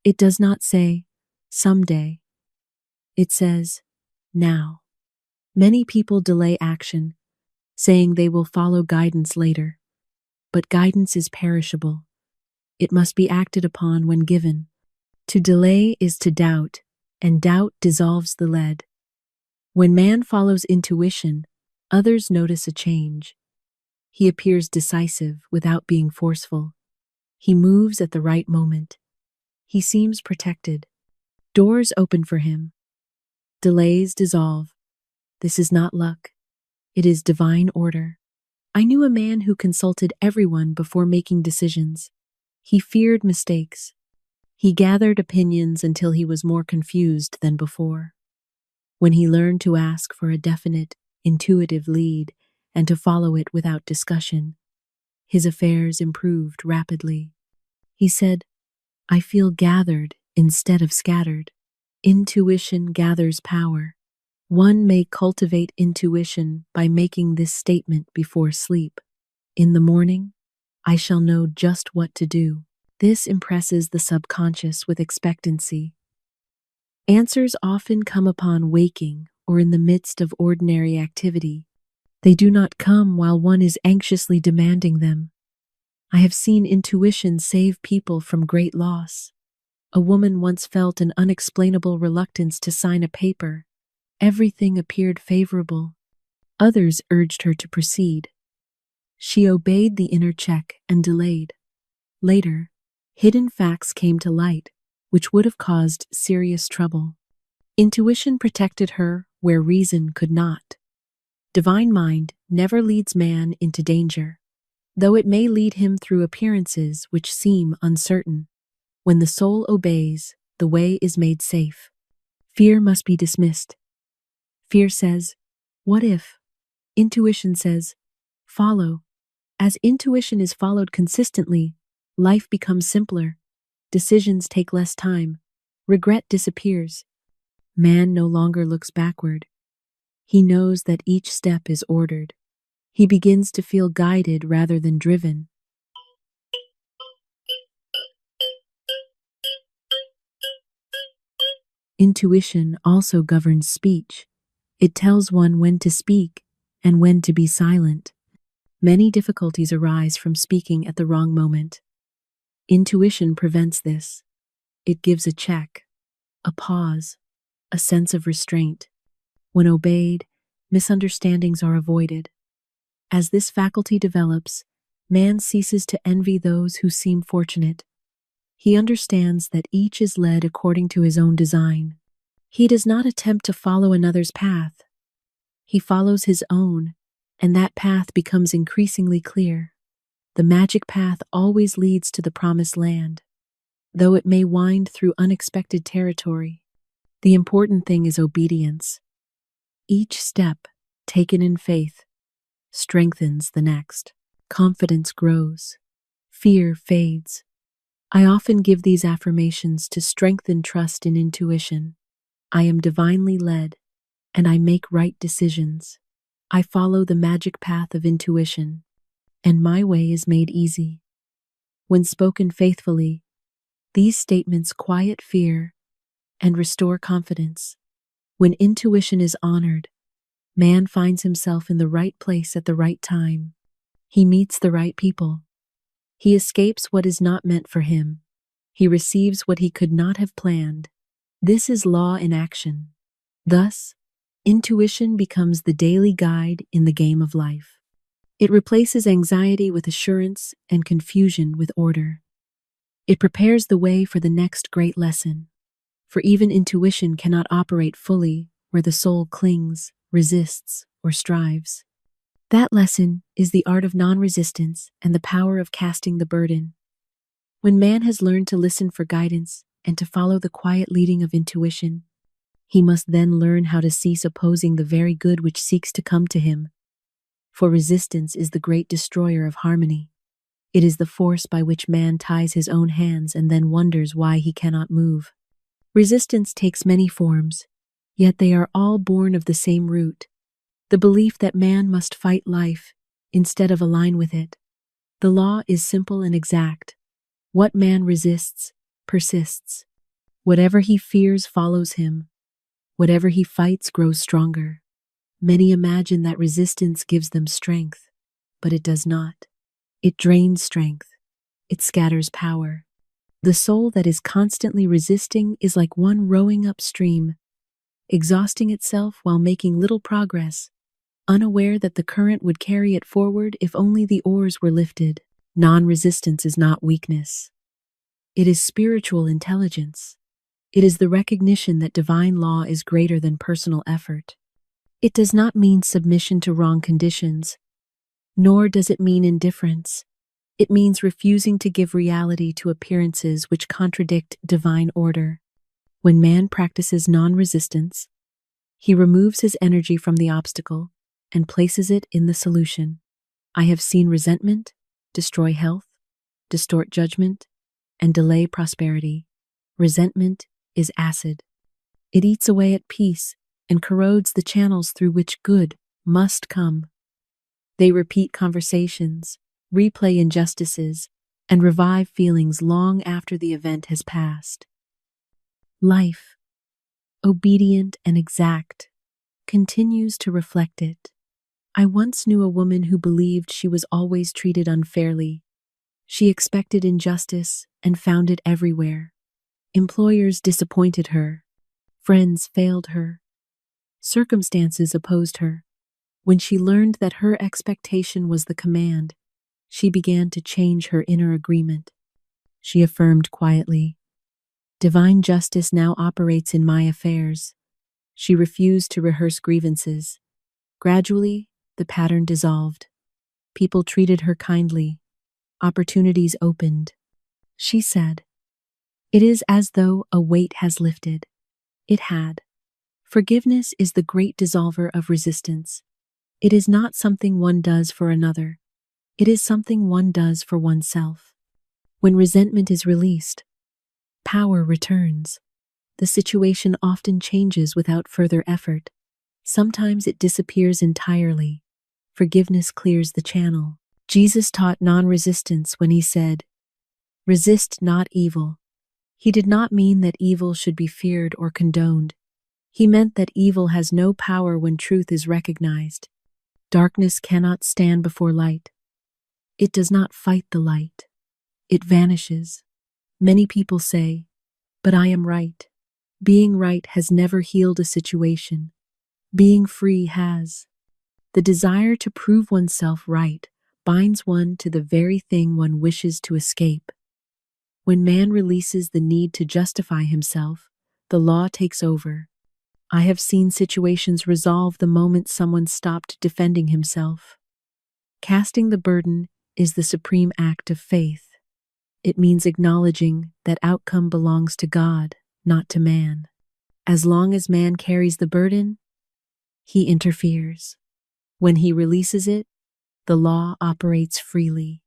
It does not say, someday. It says, now. Many people delay action, saying they will follow guidance later. But guidance is perishable. It must be acted upon when given. To delay is to doubt, and doubt dissolves the lead. When man follows intuition, others notice a change. He appears decisive without being forceful. He moves at the right moment. He seems protected. Doors open for him. Delays dissolve. This is not luck. It is divine order. I knew a man who consulted everyone before making decisions. He feared mistakes. He gathered opinions until he was more confused than before. When he learned to ask for a definite, intuitive lead and to follow it without discussion, his affairs improved rapidly. He said, I feel gathered instead of scattered. Intuition gathers power. One may cultivate intuition by making this statement before sleep. In the morning, I shall know just what to do. This impresses the subconscious with expectancy. Answers often come upon waking or in the midst of ordinary activity. They do not come while one is anxiously demanding them. I have seen intuition save people from great loss. A woman once felt an unexplainable reluctance to sign a paper. Everything appeared favorable. Others urged her to proceed. She obeyed the inner check and delayed. Later, hidden facts came to light, which would have caused serious trouble. Intuition protected her where reason could not. Divine mind never leads man into danger, though it may lead him through appearances which seem uncertain. When the soul obeys, the way is made safe. Fear must be dismissed. Fear says, "What if?" Intuition says, "Follow." As intuition is followed consistently, life becomes simpler. Decisions take less time. Regret disappears. Man no longer looks backward. He knows that each step is ordered. He begins to feel guided rather than driven. Intuition also governs speech. It tells one when to speak and when to be silent. Many difficulties arise from speaking at the wrong moment. Intuition prevents this. It gives a check, a pause, a sense of restraint. When obeyed, misunderstandings are avoided. As this faculty develops, man ceases to envy those who seem fortunate. He understands that each is led according to his own design. He does not attempt to follow another's path. He follows his own, and that path becomes increasingly clear. The magic path always leads to the promised land, though it may wind through unexpected territory. The important thing is obedience. Each step, taken in faith, strengthens the next. Confidence grows. Fear fades. I often give these affirmations to strengthen trust in intuition. I am divinely led, and I make right decisions. I follow the magic path of intuition, and my way is made easy. When spoken faithfully, these statements quiet fear and restore confidence. When intuition is honored, man finds himself in the right place at the right time. He meets the right people. He escapes what is not meant for him. He receives what he could not have planned. This is law in action. Thus, intuition becomes the daily guide in the game of life. It replaces anxiety with assurance and confusion with order. It prepares the way for the next great lesson. For even intuition cannot operate fully where the soul clings, resists, or strives. That lesson is the art of non-resistance and the power of casting the burden. When man has learned to listen for guidance and to follow the quiet leading of intuition, he must then learn how to cease opposing the very good which seeks to come to him. For resistance is the great destroyer of harmony. It is the force by which man ties his own hands and then wonders why he cannot move. Resistance takes many forms, yet they are all born of the same root, the belief that man must fight life instead of align with it. The law is simple and exact. What man resists, persists. Whatever he fears follows him. Whatever he fights grows stronger. Many imagine that resistance gives them strength, but it does not. It drains strength. It scatters power. The soul that is constantly resisting is like one rowing upstream, exhausting itself while making little progress, unaware that the current would carry it forward if only the oars were lifted. Non-resistance is not weakness. It is spiritual intelligence. It is the recognition that divine law is greater than personal effort. It does not mean submission to wrong conditions, nor does it mean indifference. It means refusing to give reality to appearances which contradict divine order. When man practices non-resistance, he removes his energy from the obstacle and places it in the solution. I have seen resentment destroy health, distort judgment, and delay prosperity. Resentment is acid. It eats away at peace and corrodes the channels through which good must come. They repeat conversations, replay injustices, and revive feelings long after the event has passed. Life, obedient and exact, continues to reflect it. I once knew a woman who believed she was always treated unfairly. She expected injustice and found it everywhere. Employers disappointed her. Friends failed her. Circumstances opposed her. When she learned that her expectation was the command, she began to change her inner agreement. She affirmed quietly, "Divine justice now operates in my affairs." She refused to rehearse grievances. Gradually, the pattern dissolved. People treated her kindly. Opportunities opened. She said, "It is as though a weight has lifted." It had. Forgiveness is the great dissolver of resistance. It is not something one does for another. It is something one does for oneself. When resentment is released, power returns. The situation often changes without further effort. Sometimes it disappears entirely. Forgiveness clears the channel. Jesus taught non-resistance when he said, "Resist not evil." He did not mean that evil should be feared or condoned. He meant that evil has no power when truth is recognized. Darkness cannot stand before light. It does not fight the light. It vanishes. Many people say, "But I am right." Being right has never healed a situation. Being free has. The desire to prove oneself right binds one to the very thing one wishes to escape. When man releases the need to justify himself, the law takes over. I have seen situations resolve the moment someone stopped defending himself. Casting the burden is the supreme act of faith. It means acknowledging that outcome belongs to God, not to man. As long as man carries the burden, he interferes. When he releases it, the law operates freely.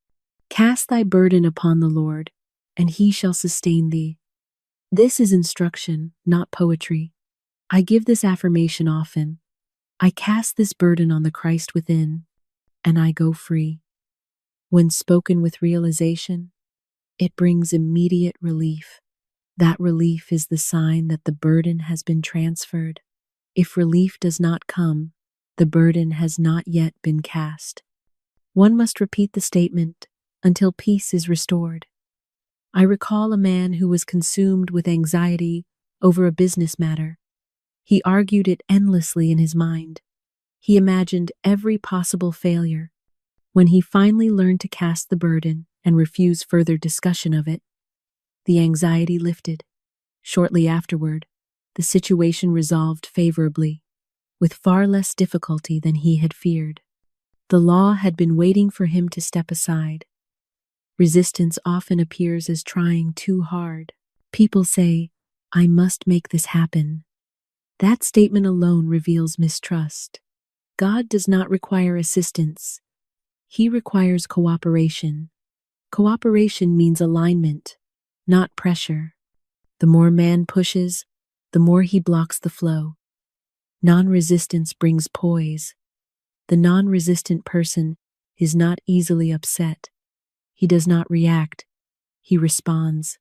Cast thy burden upon the Lord, and he shall sustain thee. This is instruction, not poetry. I give this affirmation often. I cast this burden on the Christ within, and I go free. When spoken with realization, it brings immediate relief. That relief is the sign that the burden has been transferred. If relief does not come, the burden has not yet been cast. One must repeat the statement until peace is restored. I recall a man who was consumed with anxiety over a business matter. He argued it endlessly in his mind. He imagined every possible failure. When he finally learned to cast the burden and refuse further discussion of it, the anxiety lifted. Shortly afterward, the situation resolved favorably, with far less difficulty than he had feared. The law had been waiting for him to step aside. Resistance often appears as trying too hard. People say, "I must make this happen." That statement alone reveals mistrust. God does not require assistance. He requires cooperation. Cooperation means alignment, not pressure. The more man pushes, the more he blocks the flow. Non-resistance brings poise. The non-resistant person is not easily upset. He does not react. He responds.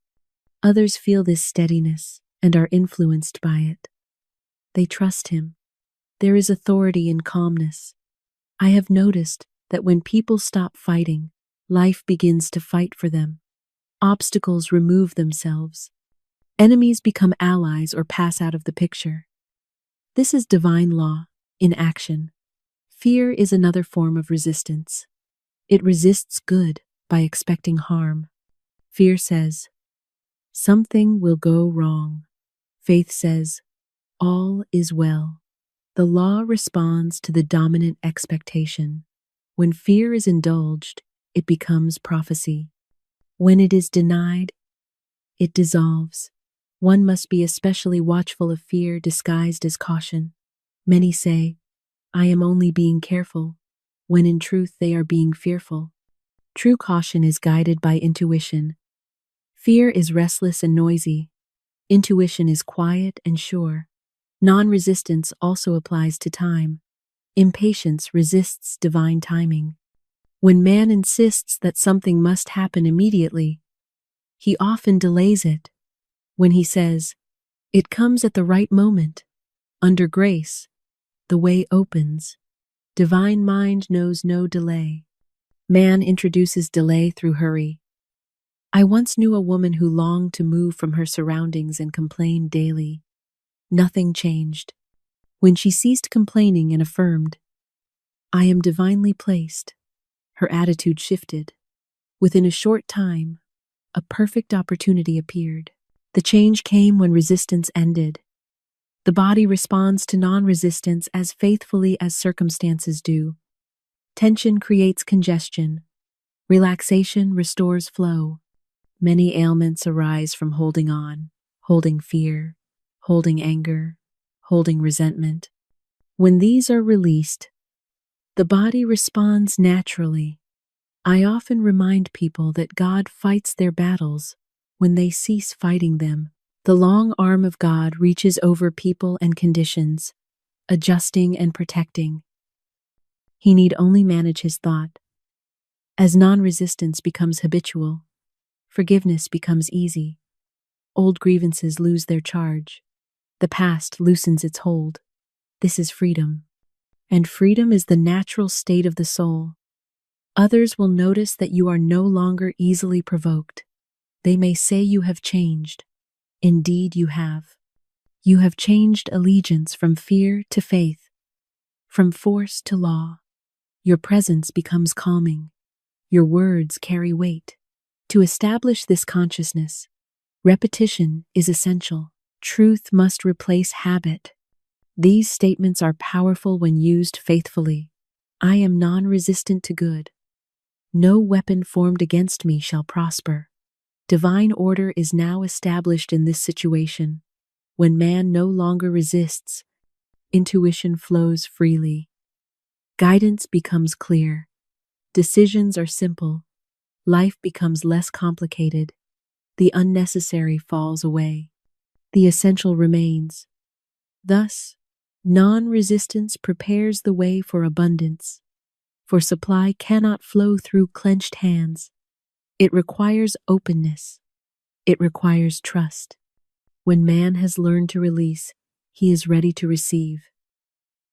Others feel this steadiness and are influenced by it. They trust him. There is authority in calmness. I have noticed that when people stop fighting, life begins to fight for them. Obstacles remove themselves. Enemies become allies or pass out of the picture. This is divine law in action. Fear is another form of resistance. It resists good by expecting harm. Fear says, "Something will go wrong." Faith says, "All is well." The law responds to the dominant expectation. When fear is indulged, it becomes prophecy. When it is denied, it dissolves. One must be especially watchful of fear disguised as caution. Many say, "I am only being careful," when in truth they are being fearful. True caution is guided by intuition. Fear is restless and noisy. Intuition is quiet and sure. Non-resistance also applies to time. Impatience resists divine timing. When man insists that something must happen immediately, he often delays it. When he says, "It comes at the right moment," under grace, the way opens. Divine mind knows no delay. Man introduces delay through hurry. I once knew a woman who longed to move from her surroundings and complained daily. Nothing changed. When she ceased complaining and affirmed, "I am divinely placed," her attitude shifted. Within a short time, a perfect opportunity appeared. The change came when resistance ended. The body responds to non-resistance as faithfully as circumstances do. Tension creates congestion. Relaxation restores flow. Many ailments arise from holding on, holding fear, holding anger, holding resentment. When these are released, the body responds naturally. I often remind people that God fights their battles when they cease fighting them. The long arm of God reaches over people and conditions, adjusting and protecting. He need only manage his thought. As non-resistance becomes habitual, forgiveness becomes easy. Old grievances lose their charge. The past loosens its hold. This is freedom. And freedom is the natural state of the soul. Others will notice that you are no longer easily provoked. They may say you have changed. Indeed, you have. You have changed allegiance from fear to faith, from force to law. Your presence becomes calming. Your words carry weight. To establish this consciousness, repetition is essential. Truth must replace habit. These statements are powerful when used faithfully. I am non-resistant to good. No weapon formed against me shall prosper. Divine order is now established in this situation. When man no longer resists, intuition flows freely. Guidance becomes clear. Decisions are simple. Life becomes less complicated. The unnecessary falls away. The essential remains. Thus, non-resistance prepares the way for abundance. For supply cannot flow through clenched hands. It requires openness. It requires trust. When man has learned to release, he is ready to receive.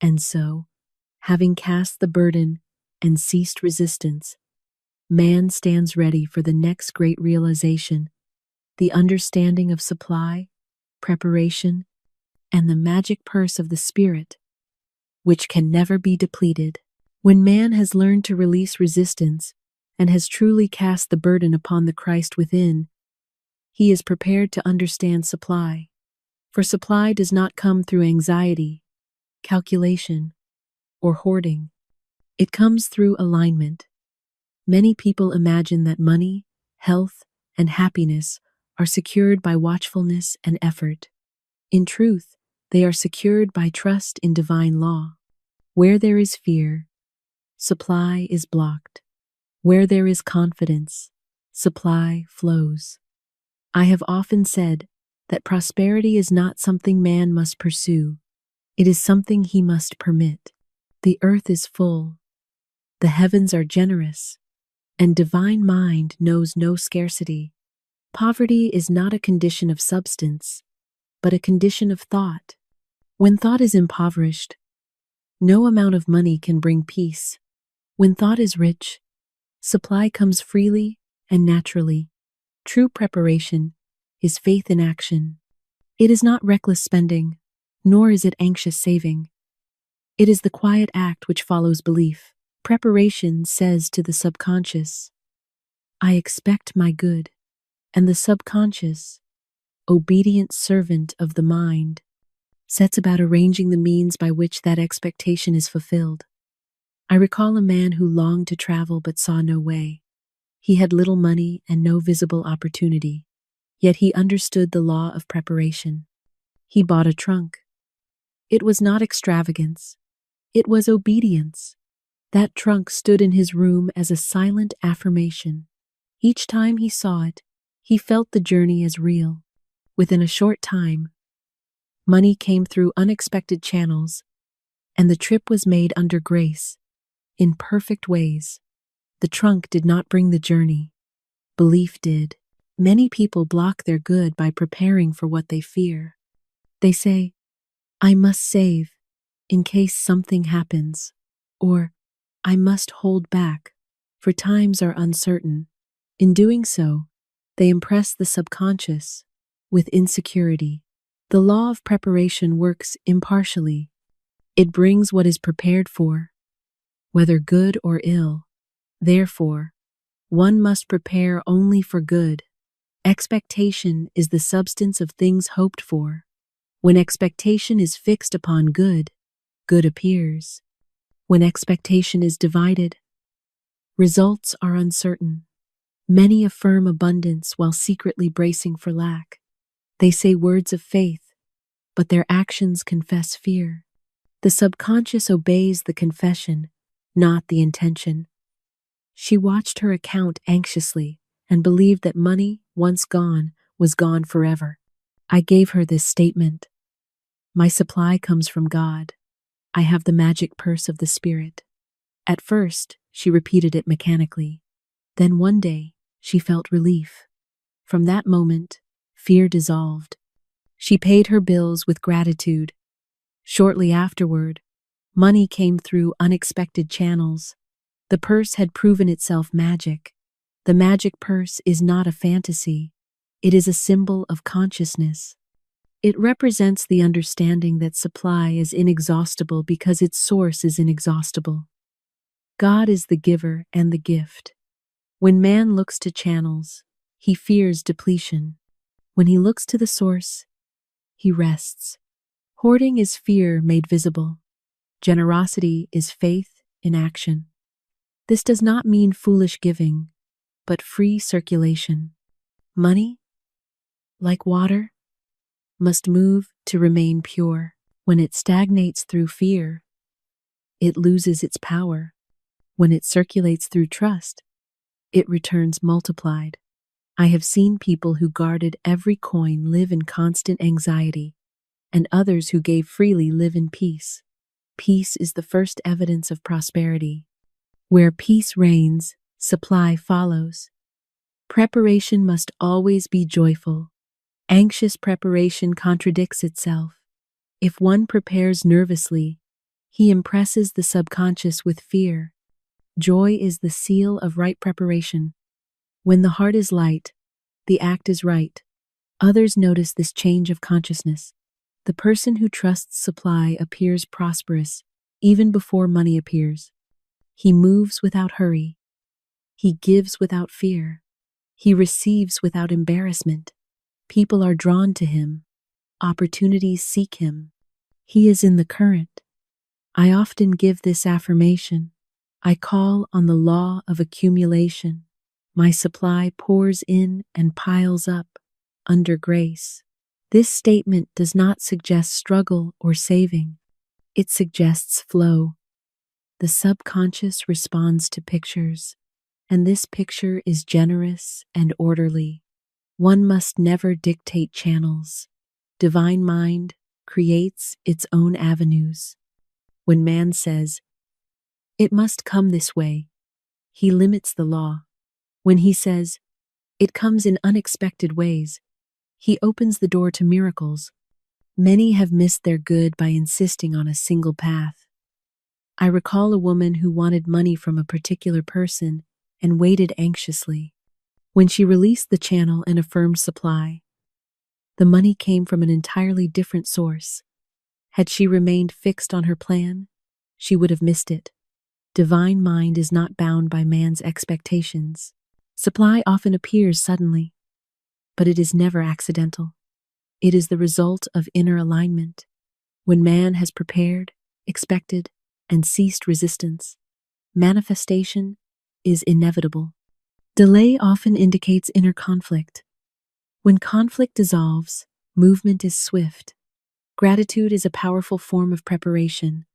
And so, having cast the burden and ceased resistance, man stands ready for the next great realization, the understanding of supply, preparation, and the magic purse of the spirit, which can never be depleted. When man has learned to release resistance and has truly cast the burden upon the Christ within, he is prepared to understand supply. For supply does not come through anxiety, calculation, or hoarding. It comes through alignment. Many people imagine that money, health, and happiness are secured by watchfulness and effort. In truth, they are secured by trust in divine law. Where there is fear, supply is blocked. Where there is confidence, supply flows. I have often said that prosperity is not something man must pursue. It is something he must permit. The earth is full. The heavens are generous. And divine mind knows no scarcity. Poverty is not a condition of substance, but a condition of thought. When thought is impoverished, no amount of money can bring peace. When thought is rich, supply comes freely and naturally. True preparation is faith in action. It is not reckless spending, nor is it anxious saving. It is the quiet act which follows belief. Preparation says to the subconscious, I expect my good, and the subconscious, obedient servant of the mind, sets about arranging the means by which that expectation is fulfilled. I recall a man who longed to travel but saw no way. He had little money and no visible opportunity, yet he understood the law of preparation. He bought a trunk. It was not extravagance. It was obedience. That trunk stood in his room as a silent affirmation. Each time he saw it, he felt the journey as real. Within a short time, money came through unexpected channels, and the trip was made under grace, in perfect ways. The trunk did not bring the journey. Belief did. Many people block their good by preparing for what they fear. They say, I must save. in case something happens, or I must hold back, for times are uncertain. In doing so, they impress the subconscious with insecurity. The law of preparation works impartially. It brings what is prepared for, whether good or ill. Therefore, one must prepare only for good. Expectation is the substance of things hoped for. When expectation is fixed upon good, good appears. When expectation is divided, results are uncertain. Many affirm abundance while secretly bracing for lack. They say words of faith, but their actions confess fear. The subconscious obeys the confession, not the intention. She watched her account anxiously and believed that money, once gone, was gone forever. I gave her this statement: "My supply comes from God. I have the magic purse of the Spirit." At first, she repeated it mechanically. Then one day, she felt relief. From that moment, fear dissolved. She paid her bills with gratitude. Shortly afterward, money came through unexpected channels. The purse had proven itself magic. The magic purse is not a fantasy. It is a symbol of consciousness. It represents the understanding that supply is inexhaustible because its source is inexhaustible. God is the giver and the gift. When man looks to channels, he fears depletion. When he looks to the source, he rests. Hoarding is fear made visible. Generosity is faith in action. This does not mean foolish giving, but free circulation. Money, like water, must move to remain pure. When it stagnates through fear, it loses its power. When it circulates through trust, it returns multiplied. I have seen people who guarded every coin live in constant anxiety, and others who gave freely live in peace. Peace is the first evidence of prosperity. Where peace reigns, supply follows. Preparation must always be joyful. Anxious preparation contradicts itself. If one prepares nervously, he impresses the subconscious with fear. Joy is the seal of right preparation. When the heart is light, the act is right. Others notice this change of consciousness. The person who trusts supply appears prosperous even before money appears. He moves without hurry. He gives without fear. He receives without embarrassment. People are drawn to him. Opportunities seek him. He is in the current. I often give this affirmation. I call on the law of accumulation. My supply pours in and piles up under grace. This statement does not suggest struggle or saving. It suggests flow. The subconscious responds to pictures, and this picture is generous and orderly. One must never dictate channels. Divine mind creates its own avenues. When man says, "It must come this way," he limits the law. When he says, "It comes in unexpected ways," he opens the door to miracles. Many have missed their good by insisting on a single path. I recall a woman who wanted money from a particular person and waited anxiously. When she released the channel and affirmed supply, the money came from an entirely different source. Had she remained fixed on her plan, she would have missed it. Divine mind is not bound by man's expectations. Supply often appears suddenly, but it is never accidental. It is the result of inner alignment. When man has prepared, expected, and ceased resistance, manifestation is inevitable. Delay often indicates inner conflict. When conflict dissolves, movement is swift. Gratitude is a powerful form of preparation.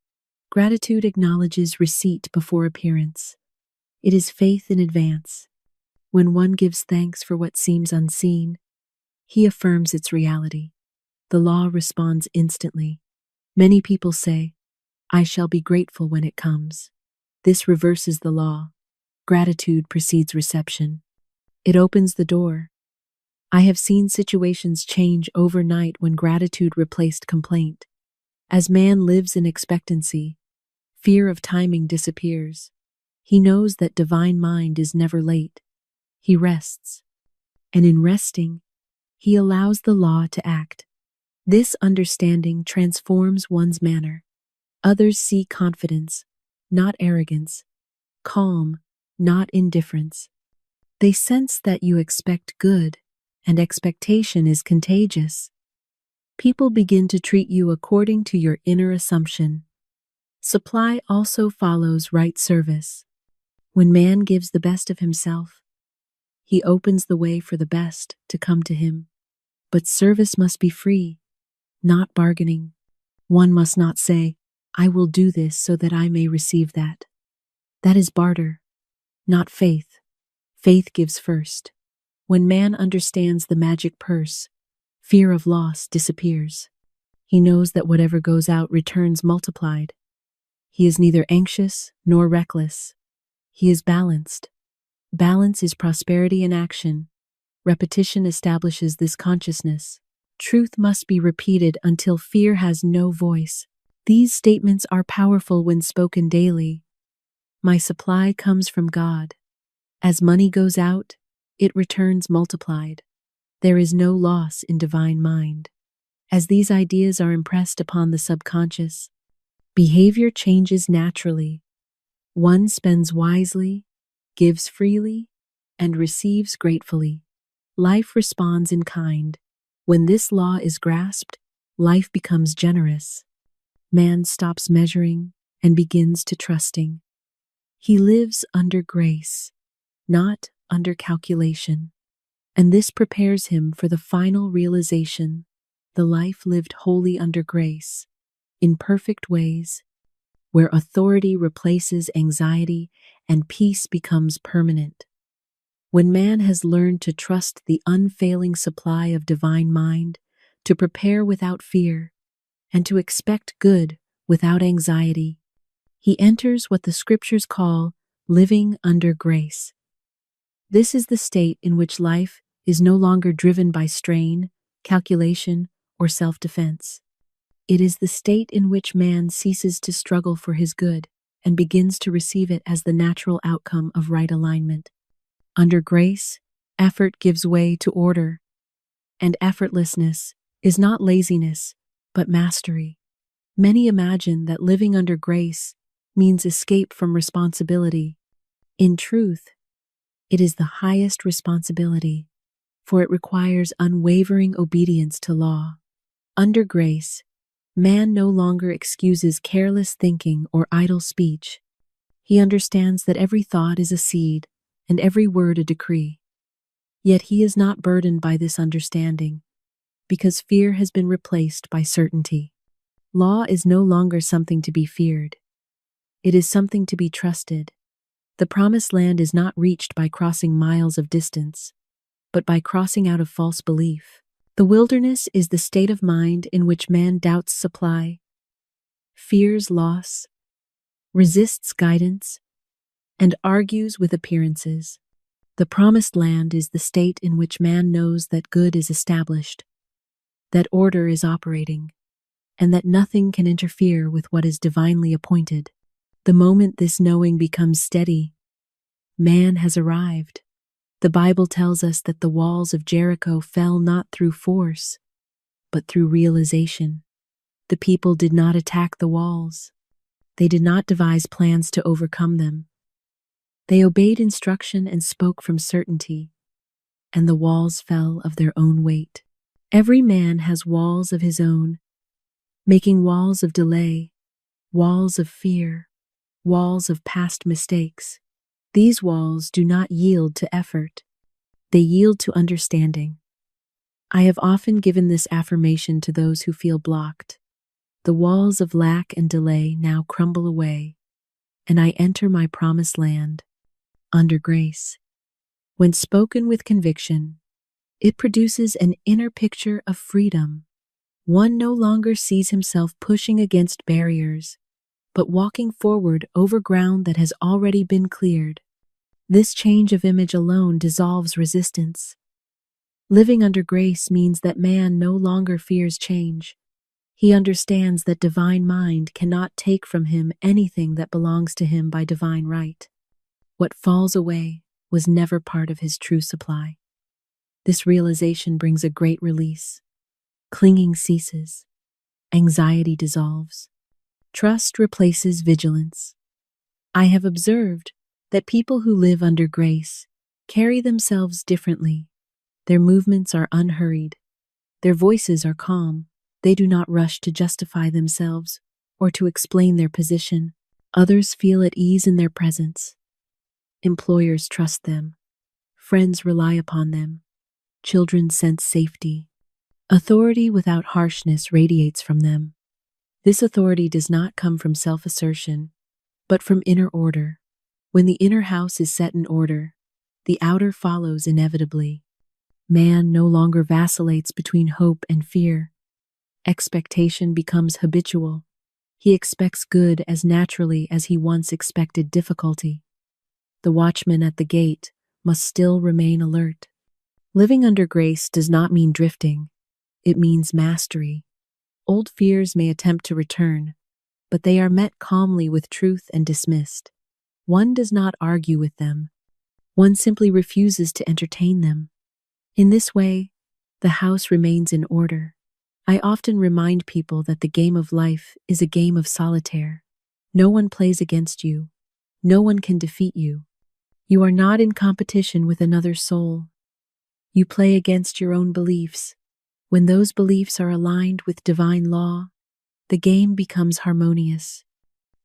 Gratitude acknowledges receipt before appearance. It is faith in advance. When one gives thanks for what seems unseen, he affirms its reality. The law responds instantly. Many people say, "I shall be grateful when it comes." This reverses the law. Gratitude precedes reception. It opens the door. I have seen situations change overnight when gratitude replaced complaint. As man lives in expectancy, fear of timing disappears. He knows that divine mind is never late. He rests, and in resting, he allows the law to act. This understanding transforms one's manner. Others see confidence, not arrogance, calm, not indifference. They sense that you expect good, and expectation is contagious. People begin to treat you according to your inner assumption. Supply also follows right service. When man gives the best of himself, he opens the way for the best to come to him. But service must be free, not bargaining. One must not say, "I will do this so that I may receive that." That is barter, not faith. Faith gives first. When man understands the magic purse, fear of loss disappears. He knows that whatever goes out returns multiplied. He is neither anxious nor reckless. He is balanced. Balance is prosperity in action. Repetition establishes this consciousness. Truth must be repeated until fear has no voice. These statements are powerful when spoken daily. My supply comes from God. As money goes out, it returns multiplied. There is no loss in divine mind. As these ideas are impressed upon the subconscious, behavior changes naturally. One spends wisely, gives freely, and receives gratefully. Life responds in kind. When this law is grasped, life becomes generous. Man stops measuring and begins to trusting. He lives under grace, not under calculation. And this prepares him for the final realization, the life lived wholly under grace, in perfect ways, where authority replaces anxiety and peace becomes permanent. When man has learned to trust the unfailing supply of divine mind, to prepare without fear, and to expect good without anxiety, he enters what the scriptures call living under grace. This is the state in which life is no longer driven by strain, calculation, or self-defense. It is the state in which man ceases to struggle for his good and begins to receive it as the natural outcome of right alignment. Under grace, effort gives way to order, and effortlessness is not laziness, but mastery. Many imagine that living under grace means escape from responsibility. In truth, it is the highest responsibility, for it requires unwavering obedience to law. Under grace, man no longer excuses careless thinking or idle speech. He understands that every thought is a seed and every word a decree. Yet he is not burdened by this understanding, because fear has been replaced by certainty. Law is no longer something to be feared. It is something to be trusted. The promised land is not reached by crossing miles of distance, but by crossing out of false belief. The wilderness is the state of mind in which man doubts supply, fears loss, resists guidance, and argues with appearances. The promised land is the state in which man knows that good is established, that order is operating, and that nothing can interfere with what is divinely appointed. The moment this knowing becomes steady, man has arrived. The Bible tells us that the walls of Jericho fell not through force, but through realization. The people did not attack the walls. They did not devise plans to overcome them. They obeyed instruction and spoke from certainty, and the walls fell of their own weight. Every man has walls of his own, making walls of delay, walls of fear, walls of past mistakes. These walls do not yield to effort. They yield to understanding. I have often given this affirmation to those who feel blocked. The walls of lack and delay now crumble away, and I enter my promised land, under grace. When spoken with conviction, it produces an inner picture of freedom. One no longer sees himself pushing against barriers, but walking forward over ground that has already been cleared. This change of image alone dissolves resistance. Living under grace means that man no longer fears change. He understands that divine mind cannot take from him anything that belongs to him by divine right. What falls away was never part of his true supply. This realization brings a great release. Clinging ceases. Anxiety dissolves. Trust replaces vigilance. I have observed that people who live under grace carry themselves differently. Their movements are unhurried. Their voices are calm. They do not rush to justify themselves or to explain their position. Others feel at ease in their presence. Employers trust them. Friends rely upon them. Children sense safety. Authority without harshness radiates from them. This authority does not come from self-assertion, but from inner order. When the inner house is set in order, the outer follows inevitably. Man no longer vacillates between hope and fear. Expectation becomes habitual. He expects good as naturally as he once expected difficulty. The watchman at the gate must still remain alert. Living under grace does not mean drifting. It means mastery. Old fears may attempt to return, but they are met calmly with truth and dismissed. One does not argue with them. One simply refuses to entertain them. In this way, the house remains in order. I often remind people that the game of life is a game of solitaire. No one plays against you. No one can defeat you. You are not in competition with another soul. You play against your own beliefs. When those beliefs are aligned with divine law, the game becomes harmonious.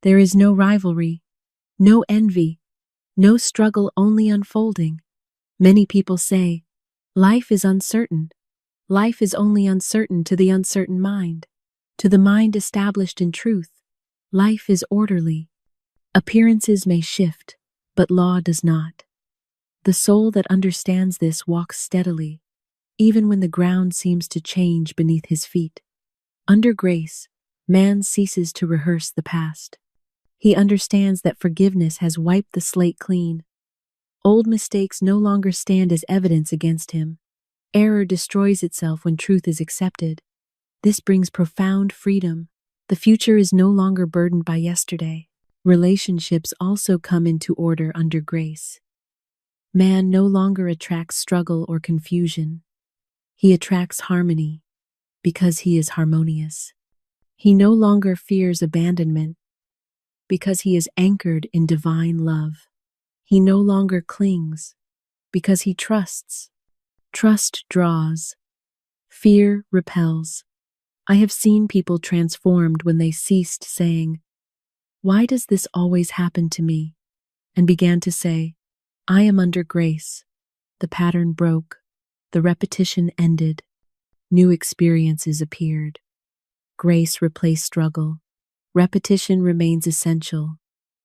There is no rivalry, no envy, no struggle, only unfolding. Many people say, life is uncertain. Life is only uncertain to the uncertain mind. To the mind established in truth, life is orderly. Appearances may shift, but law does not. The soul that understands this walks steadily, even when the ground seems to change beneath his feet. Under grace, man ceases to rehearse the past. He understands that forgiveness has wiped the slate clean. Old mistakes no longer stand as evidence against him. Error destroys itself when truth is accepted. This brings profound freedom. The future is no longer burdened by yesterday. Relationships also come into order under grace. Man no longer attracts struggle or confusion. He attracts harmony because he is harmonious. He no longer fears abandonment because he is anchored in divine love. He no longer clings because he trusts. Trust draws. Fear repels. I have seen people transformed when they ceased saying, "Why does this always happen to me?" and began to say, "I am under grace." The pattern broke. The repetition ended. New experiences appeared. Grace replaced struggle. Repetition remains essential,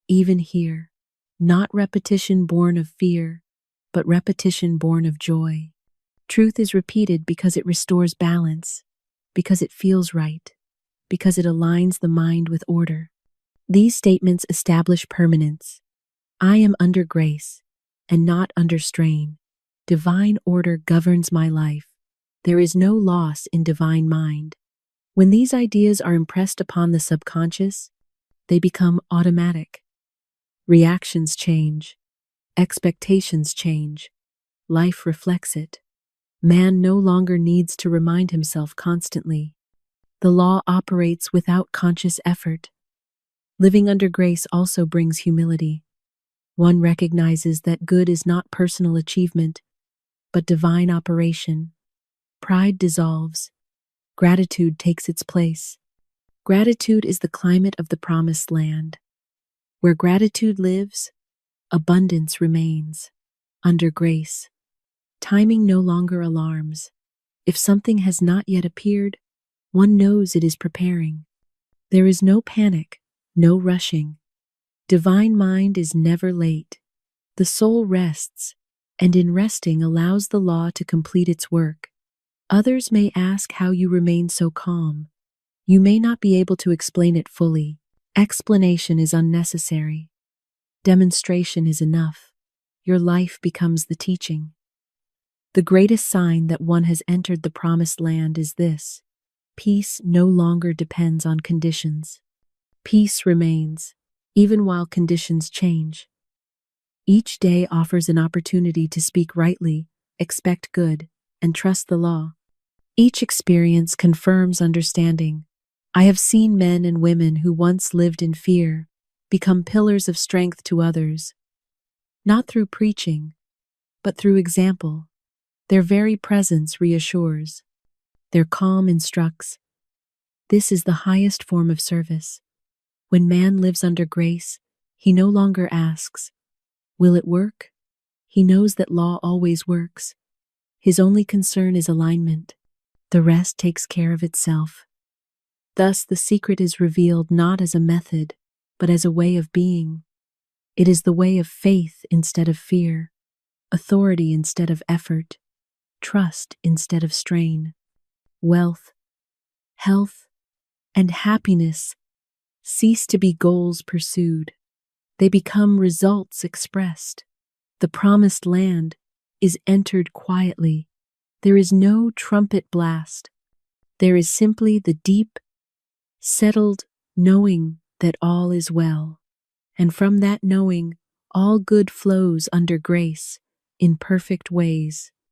even here. Not repetition born of fear, but repetition born of joy. Truth is repeated because it restores balance, because it feels right, because it aligns the mind with order. These statements establish permanence. I am under grace and not under strain. Divine order governs my life. There is no loss in divine mind. When these ideas are impressed upon the subconscious, they become automatic. Reactions change. Expectations change. Life reflects it. Man no longer needs to remind himself constantly. The law operates without conscious effort. Living under grace also brings humility. One recognizes that good is not personal achievement, but divine operation. Pride dissolves. Gratitude takes its place. Gratitude is the climate of the promised land. Where gratitude lives, abundance remains. Under grace, timing no longer alarms. If something has not yet appeared, one knows it is preparing. There is no panic, no rushing. Divine mind is never late. The soul rests, and in resting allows the law to complete its work. Others may ask how you remain so calm. You may not be able to explain it fully. Explanation is unnecessary. Demonstration is enough. Your life becomes the teaching. The greatest sign that one has entered the promised land is this: Peace no longer depends on conditions. Peace remains, even while conditions change. Each day offers an opportunity to speak rightly, expect good, and trust the law. Each experience confirms understanding. I have seen men and women who once lived in fear become pillars of strength to others, not through preaching, but through example. Their very presence reassures. Their calm instructs. This is the highest form of service. When man lives under grace, he no longer asks, "Will it work?" He knows that law always works. His only concern is alignment. The rest takes care of itself. Thus, the secret is revealed not as a method, but as a way of being. It is the way of faith instead of fear, authority instead of effort, trust instead of strain. Wealth, health, and happiness cease to be goals pursued. They become results expressed. The promised land is entered quietly. There is no trumpet blast. There is simply the deep, settled knowing that all is well. And from that knowing, all good flows under grace in perfect ways.